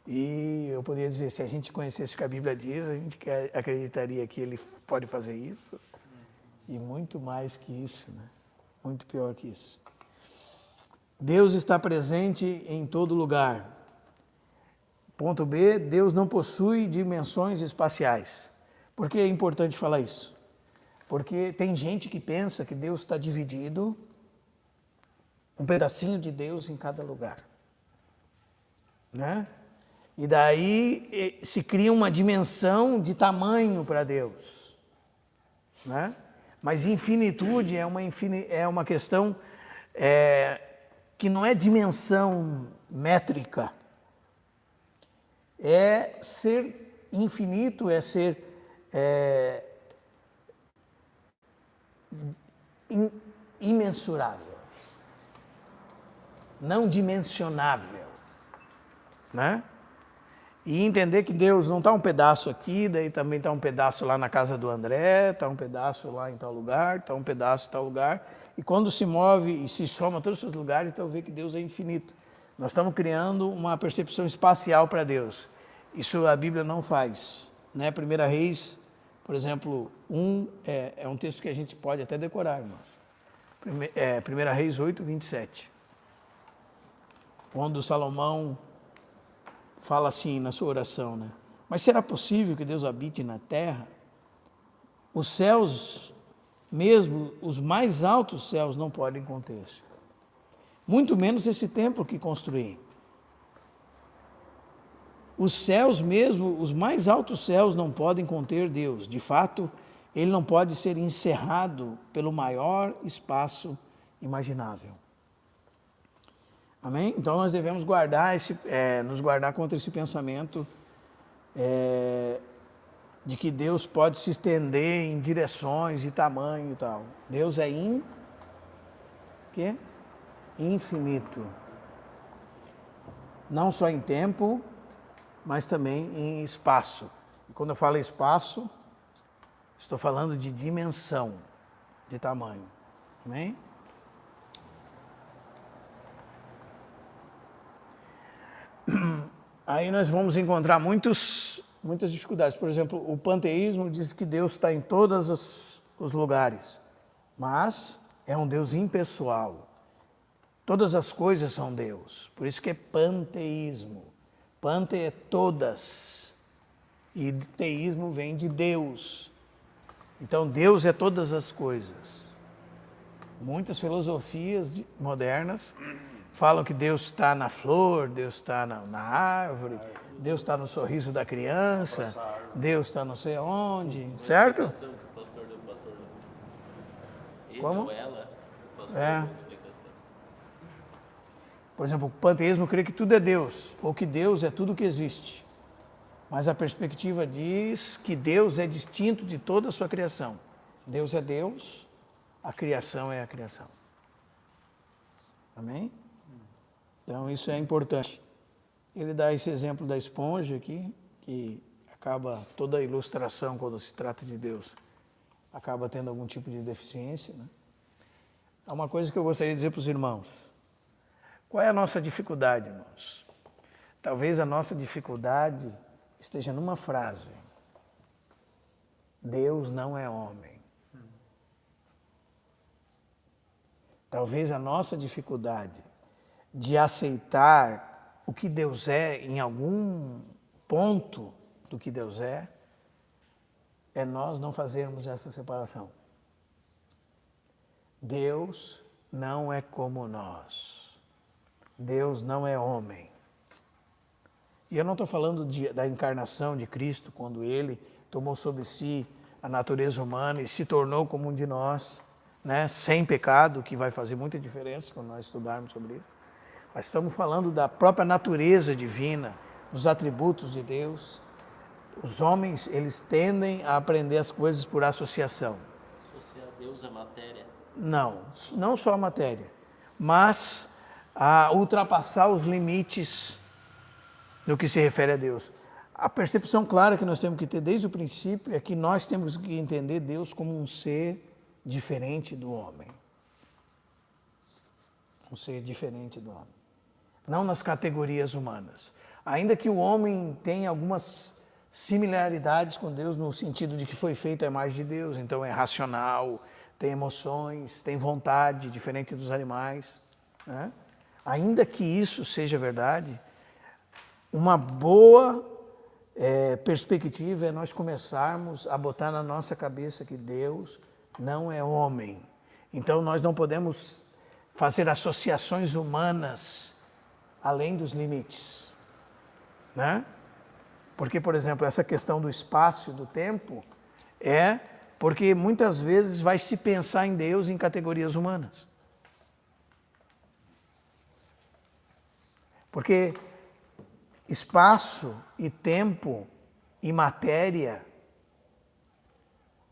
E eu poderia dizer, se a gente conhecesse o que a Bíblia diz, a gente acreditaria que ele pode fazer isso. E muito mais que isso, né? Muito pior que isso. Deus está presente em todo lugar. Ponto B, Deus não possui dimensões espaciais. Por que é importante falar isso? Porque tem gente que pensa que Deus está dividido, um pedacinho de Deus em cada lugar. Né? E daí se cria uma dimensão de tamanho para Deus. Né? Mas infinitude é uma questão que não é dimensão métrica. É ser infinito, é ser imensurável, não dimensionável, né? E entender que Deus não está um pedaço aqui, daí também está um pedaço lá na casa do André, está um pedaço lá em tal lugar, está um pedaço em tal lugar, e quando se move e se soma todos esses lugares, então vê que Deus é infinito. Nós estamos criando uma percepção espacial para Deus. Isso a Bíblia não faz. Né? 1 Reis, por exemplo, é um texto que a gente pode até decorar, irmãos. 1 Reis 8, 27. Quando Salomão fala assim na sua oração, né? Mas será possível que Deus habite na terra? Os céus, mesmo os mais altos céus, não podem conter-se. Muito menos esse templo que construí. Os céus mesmo, os mais altos céus não podem conter Deus. De fato, ele não pode ser encerrado pelo maior espaço imaginável. Amém? Então nós devemos guardar nos guardar contra esse pensamento de que Deus pode se estender em direções e tamanho e tal. Deus é infinito. Não só em tempo, mas também em espaço. E quando eu falo espaço, estou falando de dimensão, de tamanho. Amém? Aí nós vamos encontrar muitas dificuldades. Por exemplo, o panteísmo diz que Deus está em todos os lugares, mas é um Deus impessoal. Todas as coisas são Deus, por isso que é panteísmo. Pante é todas, e teísmo vem de Deus. Então Deus é todas as coisas. Muitas filosofias modernas falam que Deus está na flor, Deus está na árvore, Deus está no sorriso da criança, Deus está não sei onde, certo? Como? Por exemplo, o panteísmo crê que tudo é Deus, ou que Deus é tudo que existe. Mas a perspectiva diz que Deus é distinto de toda a sua criação. Deus é Deus, a criação é a criação. Amém? Então isso é importante. Ele dá esse exemplo da esponja aqui, que acaba toda a ilustração quando se trata de Deus, acaba tendo algum tipo de deficiência. Né? Há uma coisa que eu gostaria de dizer para os irmãos. Qual é a nossa dificuldade, irmãos? Talvez a nossa dificuldade esteja numa frase. Deus não é homem. Talvez a nossa dificuldade de aceitar o que Deus é em algum ponto do que Deus é nós não fazermos essa separação. Deus não é como nós. Deus não é homem. E eu não estou falando da encarnação de Cristo, quando Ele tomou sobre si a natureza humana e se tornou como um de nós, né, sem pecado, que vai fazer muita diferença quando nós estudarmos sobre isso. Mas estamos falando da própria natureza divina, dos atributos de Deus. Os homens, eles tendem a aprender as coisas por associação. Associar Deus à matéria. Não só a matéria, mas a ultrapassar os limites no que se refere a Deus. A percepção clara que nós temos que ter desde o princípio é que nós temos que entender Deus como um ser diferente do homem. Um ser diferente do homem. Não nas categorias humanas. Ainda que o homem tenha algumas similaridades com Deus no sentido de que foi feito a imagem de Deus, então é racional, tem emoções, tem vontade, diferente dos animais, né? Ainda que isso seja verdade, uma boa perspectiva é nós começarmos a botar na nossa cabeça que Deus não é homem. Então nós não podemos fazer associações humanas além dos limites, né? Porque, por exemplo, essa questão do espaço e do tempo porque muitas vezes vai se pensar em Deus em categorias humanas. Porque espaço e tempo e matéria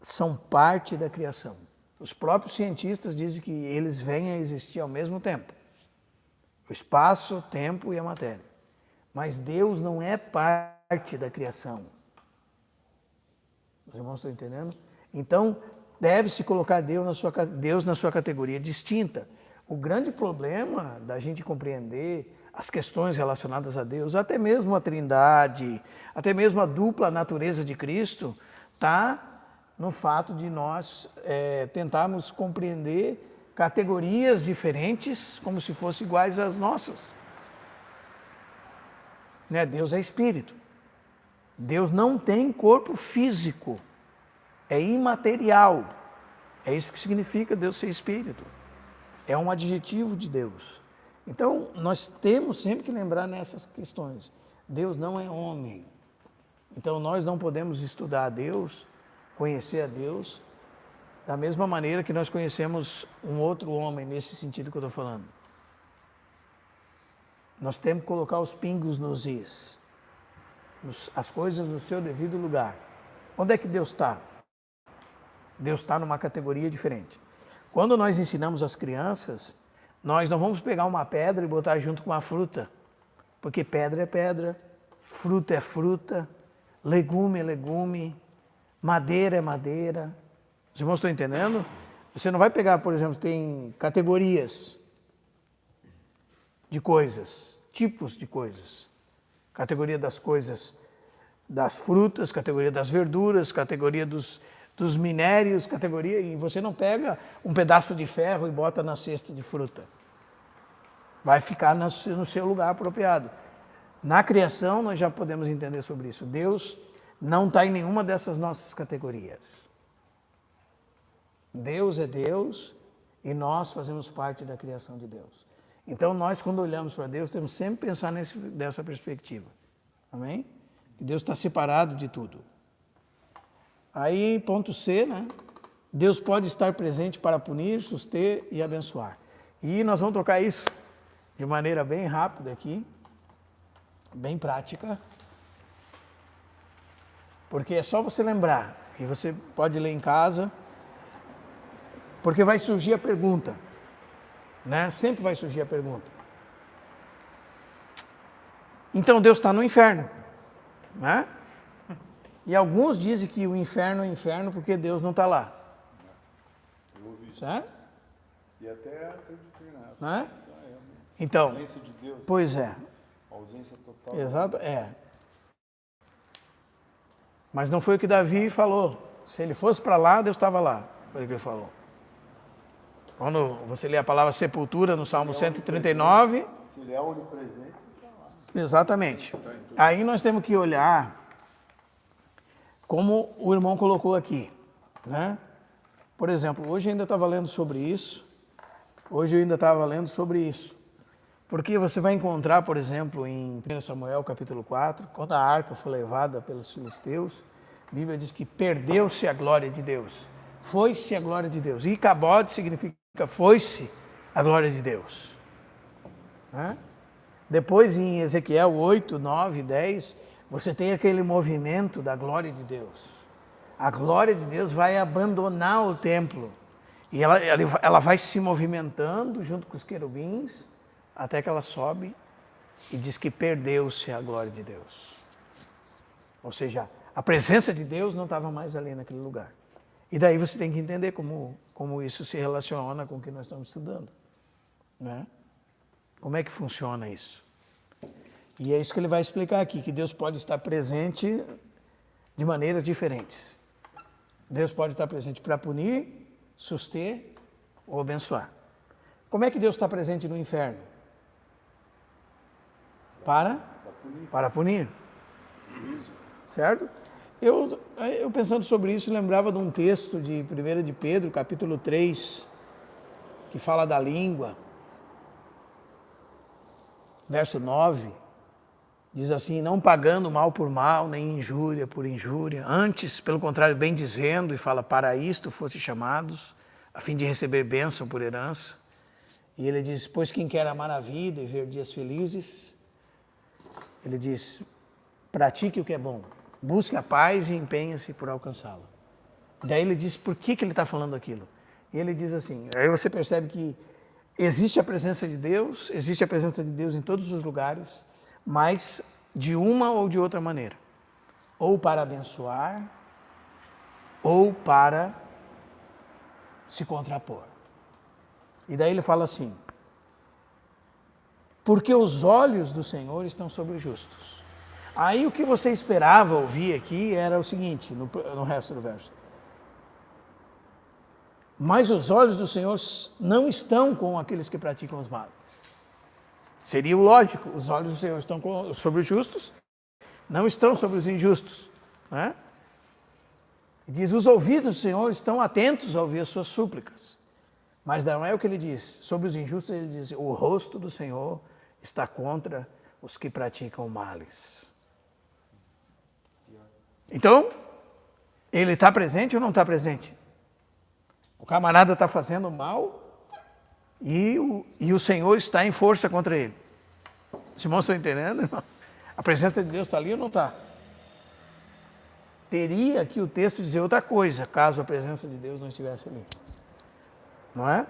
são parte da criação. Os próprios cientistas dizem que eles vêm a existir ao mesmo tempo. O espaço, o tempo e a matéria. Mas Deus não é parte da criação. Os irmãos estão entendendo? Então, deve-se colocar Deus na sua categoria distinta. O grande problema da gente compreender as questões relacionadas a Deus, até mesmo a Trindade, até mesmo a dupla natureza de Cristo, está no fato de nós tentarmos compreender categorias diferentes como se fossem iguais às nossas. Né? Deus é espírito. Deus não tem corpo físico. É imaterial. É isso que significa Deus ser espírito. É um adjetivo de Deus. Então, nós temos sempre que lembrar nessas questões. Deus não é homem. Então, nós não podemos estudar a Deus, conhecer a Deus, da mesma maneira que nós conhecemos um outro homem, nesse sentido que eu estou falando. Nós temos que colocar os pingos nos is, as coisas no seu devido lugar. Onde é que Deus está? Deus está numa categoria diferente. Quando nós ensinamos as crianças, nós não vamos pegar uma pedra e botar junto com uma fruta, porque pedra é pedra, fruta é fruta, legume é legume, madeira é madeira. Os irmãos estão entendendo? Você não vai pegar, por exemplo, tem categorias de coisas, tipos de coisas. Categoria das coisas, das frutas, categoria das verduras, categoria dos minérios, e você não pega um pedaço de ferro e bota na cesta de fruta. Vai ficar no seu lugar apropriado. Na criação, nós já podemos entender sobre isso. Deus não está em nenhuma dessas nossas categorias. Deus é Deus e nós fazemos parte da criação de Deus. Então, nós, quando olhamos para Deus, temos sempre que pensar dessa perspectiva. Amém? Que Deus está separado de tudo. Aí, ponto C, né? Deus pode estar presente para punir, suster e abençoar. E nós vamos tocar isso de maneira bem rápida aqui, bem prática, porque é só você lembrar, e você pode ler em casa, porque vai surgir a pergunta, né? Sempre vai surgir a pergunta. Então Deus está no inferno, né? E alguns dizem que o inferno é inferno porque Deus não está lá. Eu ouvi isso. Certo? E até acredito nada. Né? Então, Ausência de Deus. pois é. Ausência total. Exato, Mas não foi o que Davi falou. Se ele fosse para lá, Deus estava lá. Foi o que ele falou. Quando você lê a palavra sepultura no Salmo 139... Se ele é onipresente, está lá. Exatamente. Aí nós temos que olhar como o irmão colocou aqui, né? Por exemplo, hoje eu ainda estava lendo sobre isso. Porque você vai encontrar, por exemplo, em 1 Samuel capítulo 4, quando a arca foi levada pelos filisteus, a Bíblia diz que perdeu-se a glória de Deus. Foi-se a glória de Deus. Icabode significa foi-se a glória de Deus. Né? Depois em Ezequiel 8, 9, 10, você tem aquele movimento da glória de Deus. A glória de Deus vai abandonar o templo. E ela vai se movimentando junto com os querubins, até que ela sobe e diz que perdeu-se a glória de Deus. Ou seja, a presença de Deus não estava mais ali naquele lugar. E daí você tem que entender como isso se relaciona com o que nós estamos estudando. Né? Como é que funciona isso? E é isso que ele vai explicar aqui, que Deus pode estar presente de maneiras diferentes. Deus pode estar presente para punir, suster ou abençoar. Como é que Deus está presente no inferno? Para punir. Certo? Eu pensando sobre isso, lembrava de um texto de 1 de Pedro, capítulo 3, que fala da língua. Verso 9, diz assim: não pagando mal por mal, nem injúria por injúria, antes, pelo contrário, bem dizendo, e fala, para isto fosse chamados, a fim de receber bênção por herança. E ele diz, pois quem quer amar a vida e ver dias felizes, ele diz, pratique o que é bom, busque a paz e empenhe-se por alcançá-la. Daí ele diz, por que ele está falando aquilo? E ele diz assim, aí você percebe que existe a presença de Deus em todos os lugares, mas de uma ou de outra maneira. Ou para abençoar, ou para se contrapor. E daí ele fala assim, porque os olhos do Senhor estão sobre os justos. Aí o que você esperava ouvir aqui era o seguinte, no resto do verso. Mas os olhos do Senhor não estão com aqueles que praticam os males. Seria o lógico, os olhos do Senhor estão sobre os justos, não estão sobre os injustos. Né? Diz, os ouvidos do Senhor estão atentos a ouvir as suas súplicas. Mas não é o que ele diz. Sobre os injustos ele diz, o rosto do Senhor está contra os que praticam males. Então, ele está presente ou não está presente? O camarada está fazendo mal e o Senhor está em força contra ele. Os irmãos estão entendendo, irmãos? A presença de Deus está ali ou não está? Teria que o texto dizer outra coisa, caso a presença de Deus não estivesse ali. Não é?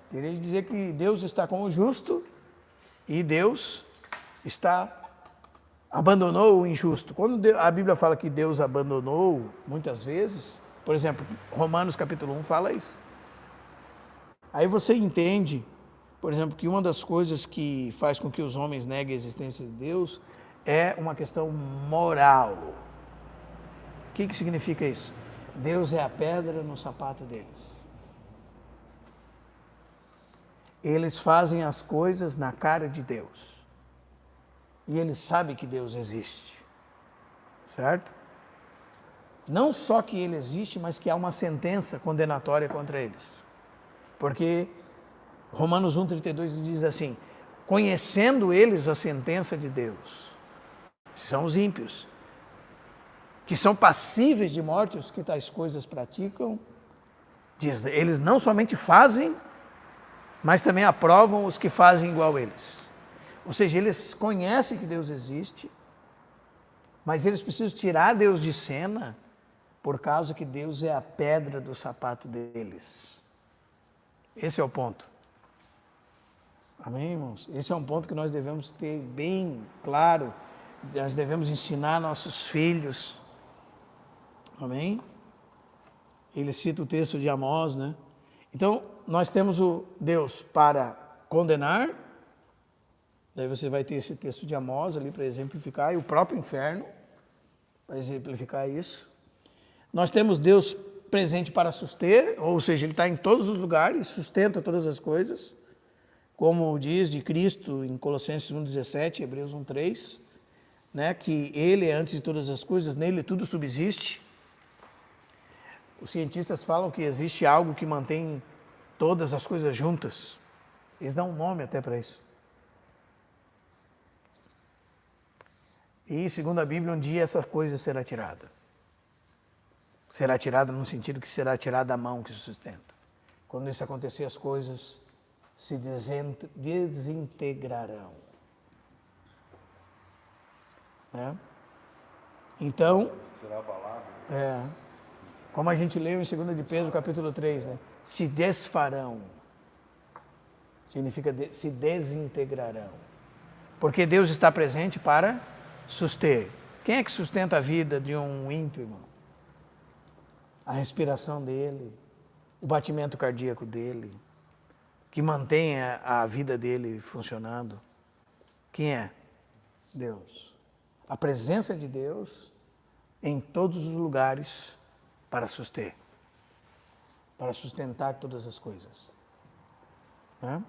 Teria que dizer que Deus está com o justo e Deus abandonou o injusto. Quando a Bíblia fala que Deus abandonou, muitas vezes, por exemplo, Romanos capítulo 1 fala isso. Aí você entende, por exemplo, que uma das coisas que faz com que os homens neguem a existência de Deus é uma questão moral. O que significa isso? Deus é a pedra no sapato deles. Eles fazem as coisas na cara de Deus. E eles sabem que Deus existe. Certo? Não só que ele existe, mas que há uma sentença condenatória contra eles. Porque Romanos 1,32 diz assim, conhecendo eles a sentença de Deus, são os ímpios, que são passíveis de morte os que tais coisas praticam, diz, eles não somente fazem, mas também aprovam os que fazem igual a eles. Ou seja, eles conhecem que Deus existe, mas eles precisam tirar Deus de cena, por causa que Deus é a pedra do sapato deles. Esse é o ponto. Amém, irmãos? Esse é um ponto que nós devemos ter bem claro, nós devemos ensinar nossos filhos. Amém? Ele cita o texto de Amós, né? Então, nós temos o Deus para condenar, daí você vai ter esse texto de Amós ali para exemplificar, e o próprio inferno, para exemplificar isso. Nós temos Deus presente para suster, ou seja, ele está em todos os lugares, sustenta todas as coisas, como diz de Cristo em Colossenses 1,17, Hebreus 1,3, né, que ele é antes de todas as coisas, nele tudo subsiste. Os cientistas falam que existe algo que mantém todas as coisas juntas. Eles dão um nome até para isso. E, segundo a Bíblia, um dia essa coisa será tirada. Será tirada no sentido que será tirada a mão que sustenta. Quando isso acontecer, as coisas se desintegrarão. Né? Então, Será abalado. como a gente leu em 2 de Pedro, capítulo 3, né? Se desfarão. Significa se desintegrarão. Porque Deus está presente para suster. Quem é que sustenta a vida de um ímpio, irmão? A respiração dele, o batimento cardíaco dele, que mantém a vida dele funcionando. Quem é? Deus. A presença de Deus em todos os lugares para suster, para sustentar todas as coisas. Né?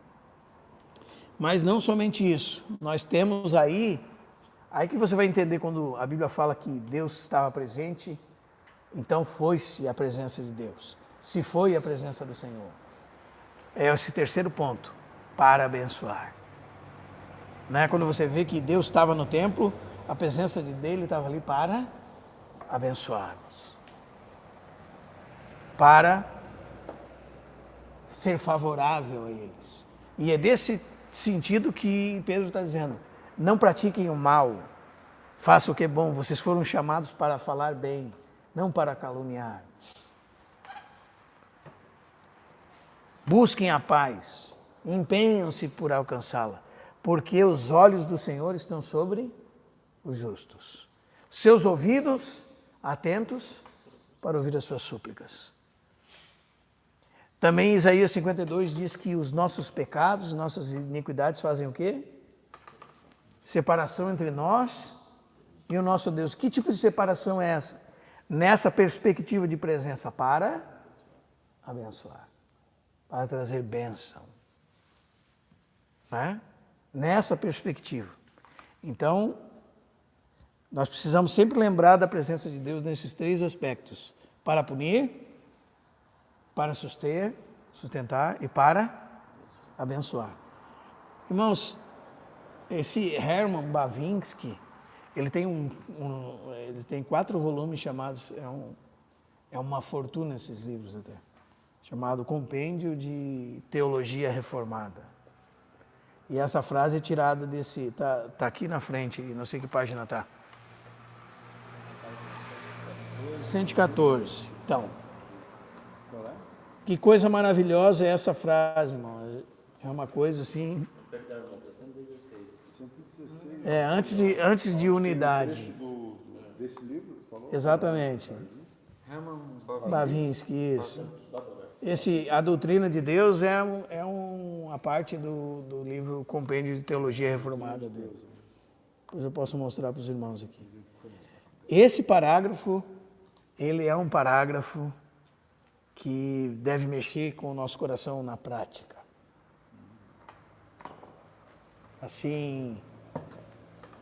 Mas não somente isso, nós temos aí que você vai entender quando a Bíblia fala que Deus estava presente, então foi-se a presença de Deus. Se foi a presença do Senhor. É esse terceiro ponto, para abençoar. Né? Quando você vê que Deus estava no templo, a presença dele estava ali para abençoar-nos. Para ser favorável a eles. E é desse sentido que Pedro está dizendo, não pratiquem o mal, façam o que é bom, vocês foram chamados para falar bem, não para caluniar. Busquem a paz, empenham-se por alcançá-la, porque os olhos do Senhor estão sobre os justos. Seus ouvidos atentos para ouvir as suas súplicas. Também Isaías 52 diz que os nossos pecados, nossas iniquidades fazem o quê? Separação entre nós e o nosso Deus. Que tipo de separação é essa? Nessa perspectiva de presença para abençoar, para trazer bênção. Né? Nessa perspectiva. Então, nós precisamos sempre lembrar da presença de Deus nesses três aspectos. Para punir, para sustentar e para abençoar. Irmãos, esse Herman Bavinski, ele tem 4 volumes chamados, é uma fortuna esses livros até, chamado Compêndio de Teologia Reformada. E essa frase é tirada desse, tá aqui na frente, não sei que página está. 114. Então, que coisa maravilhosa é essa frase, irmão. É uma coisa assim. Antes de unidade. Desse livro que falou? Exatamente. Bavinski, isso. A doutrina de Deus é uma parte do livro Compêndio de Teologia Reformada dele. Depois eu posso mostrar para os irmãos aqui. Esse parágrafo, ele é um parágrafo que deve mexer com o nosso coração na prática. Assim,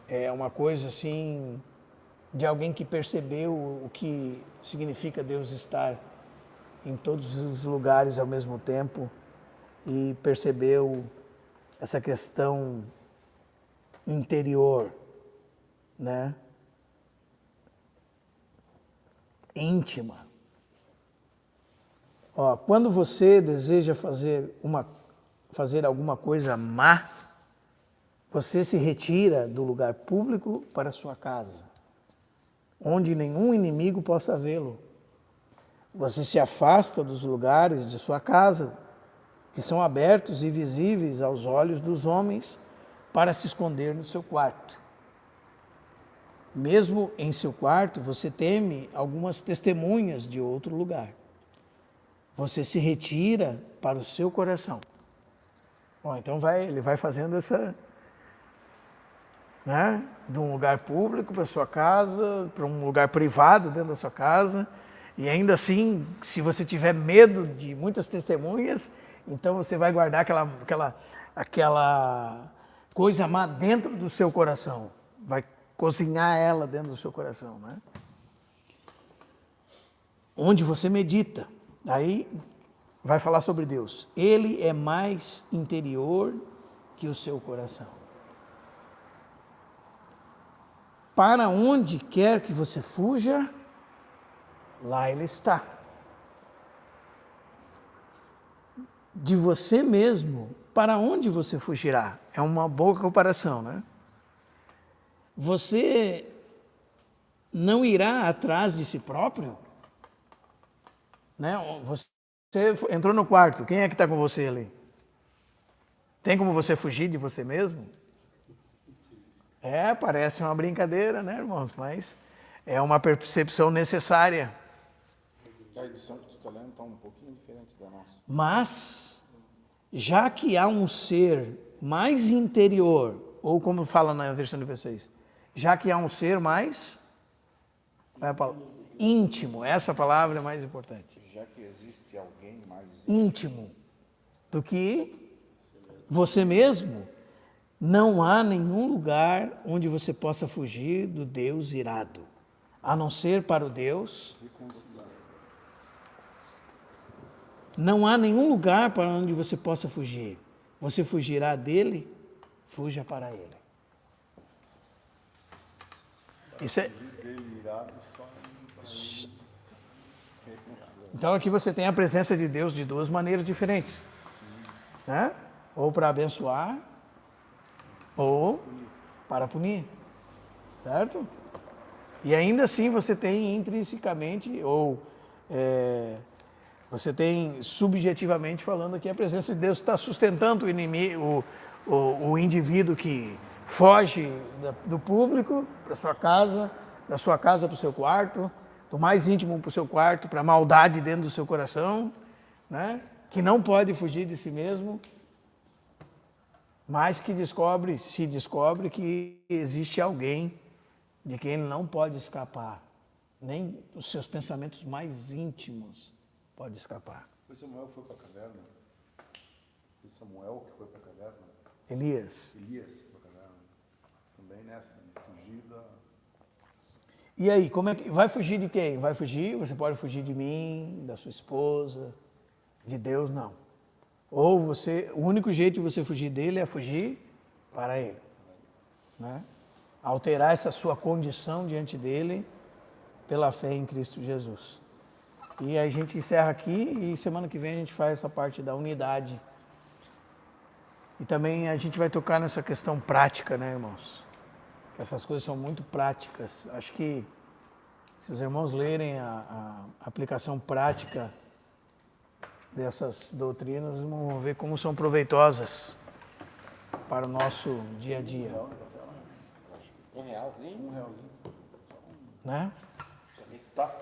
é uma coisa assim, de alguém que percebeu o que significa Deus estar em todos os lugares ao mesmo tempo e percebeu essa questão interior, né? Íntima. Quando você deseja fazer alguma coisa má, você se retira do lugar público para a sua casa, onde nenhum inimigo possa vê-lo. Você se afasta dos lugares de sua casa, que são abertos e visíveis aos olhos dos homens, para se esconder no seu quarto. Mesmo em seu quarto, você teme algumas testemunhas de outro lugar. Você se retira para o seu coração. Então ele vai fazendo essa, né, de um lugar público para a sua casa, para um lugar privado dentro da sua casa, E ainda assim, se você tiver medo de muitas testemunhas, então você vai guardar aquela coisa má dentro do seu coração. Vai cozinhar ela dentro do seu coração, né? Onde você medita, aí vai falar sobre Deus. Ele é mais interior que o seu coração. Para onde quer que você fuja, lá ele está. De você mesmo, para onde você fugirá? É uma boa comparação, né? Você não irá atrás de si próprio? Né? Você entrou no quarto, quem é que está com você ali? Tem como você fugir de você mesmo? Parece uma brincadeira, né, irmãos? Mas é uma percepção necessária. A edição que tu está lendo está um pouquinho diferente da nossa. Mas, já que há um ser mais interior, ou como fala na versão de vocês, já que há um ser mais íntimo, essa palavra é mais importante. Já que existe alguém mais Íntimo do que você mesmo, não há nenhum lugar onde você possa fugir do Deus irado, a não ser para o Deus. Não há nenhum lugar para onde você possa fugir. Você fugirá dele, fuja para ele. Isso é... Então aqui você tem a presença de Deus de duas maneiras diferentes, né? Ou para abençoar, ou para punir, certo? E ainda assim você tem intrinsecamente, ou você tem subjetivamente falando que a presença de Deus está sustentando o inimigo, o indivíduo que foge do público para sua casa, da sua casa para o seu quarto, do mais íntimo para o seu quarto, para a maldade dentro do seu coração, né? Que não pode fugir de si mesmo, mas que se descobre que existe alguém de quem ele não pode escapar, nem os seus pensamentos mais íntimos pode escapar. Foi Samuel que foi para a caverna? Foi Samuel que foi para a caverna? Elias Elias foi para a caverna. Também nessa, fugida. E aí, como é que vai fugir de quem? Vai fugir? Você pode fugir de mim, da sua esposa, de Deus não. Ou o único jeito de você fugir dele é fugir para ele, né? Alterar essa sua condição diante dele pela fé em Cristo Jesus. E aí a gente encerra aqui e semana que vem a gente faz essa parte da unidade. E também a gente vai tocar nessa questão prática, né, irmãos? Essas coisas são muito práticas. Acho que se os irmãos lerem a aplicação prática dessas doutrinas, vão ver como são proveitosas para o nosso dia a dia. R$1,00? Né? Tá.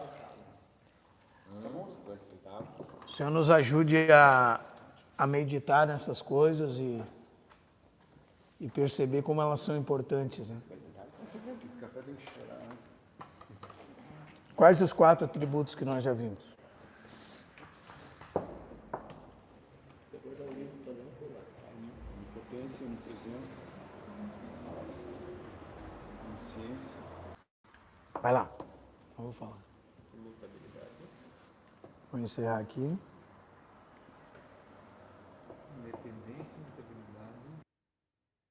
O Senhor nos ajude a meditar nessas coisas e perceber como elas são importantes, né? Esse café tem que cheirar, né? Quais os 4 atributos que nós já vimos? Onipotência, onipresença, onisciência. Vai lá, eu vou falar. Vou encerrar aqui.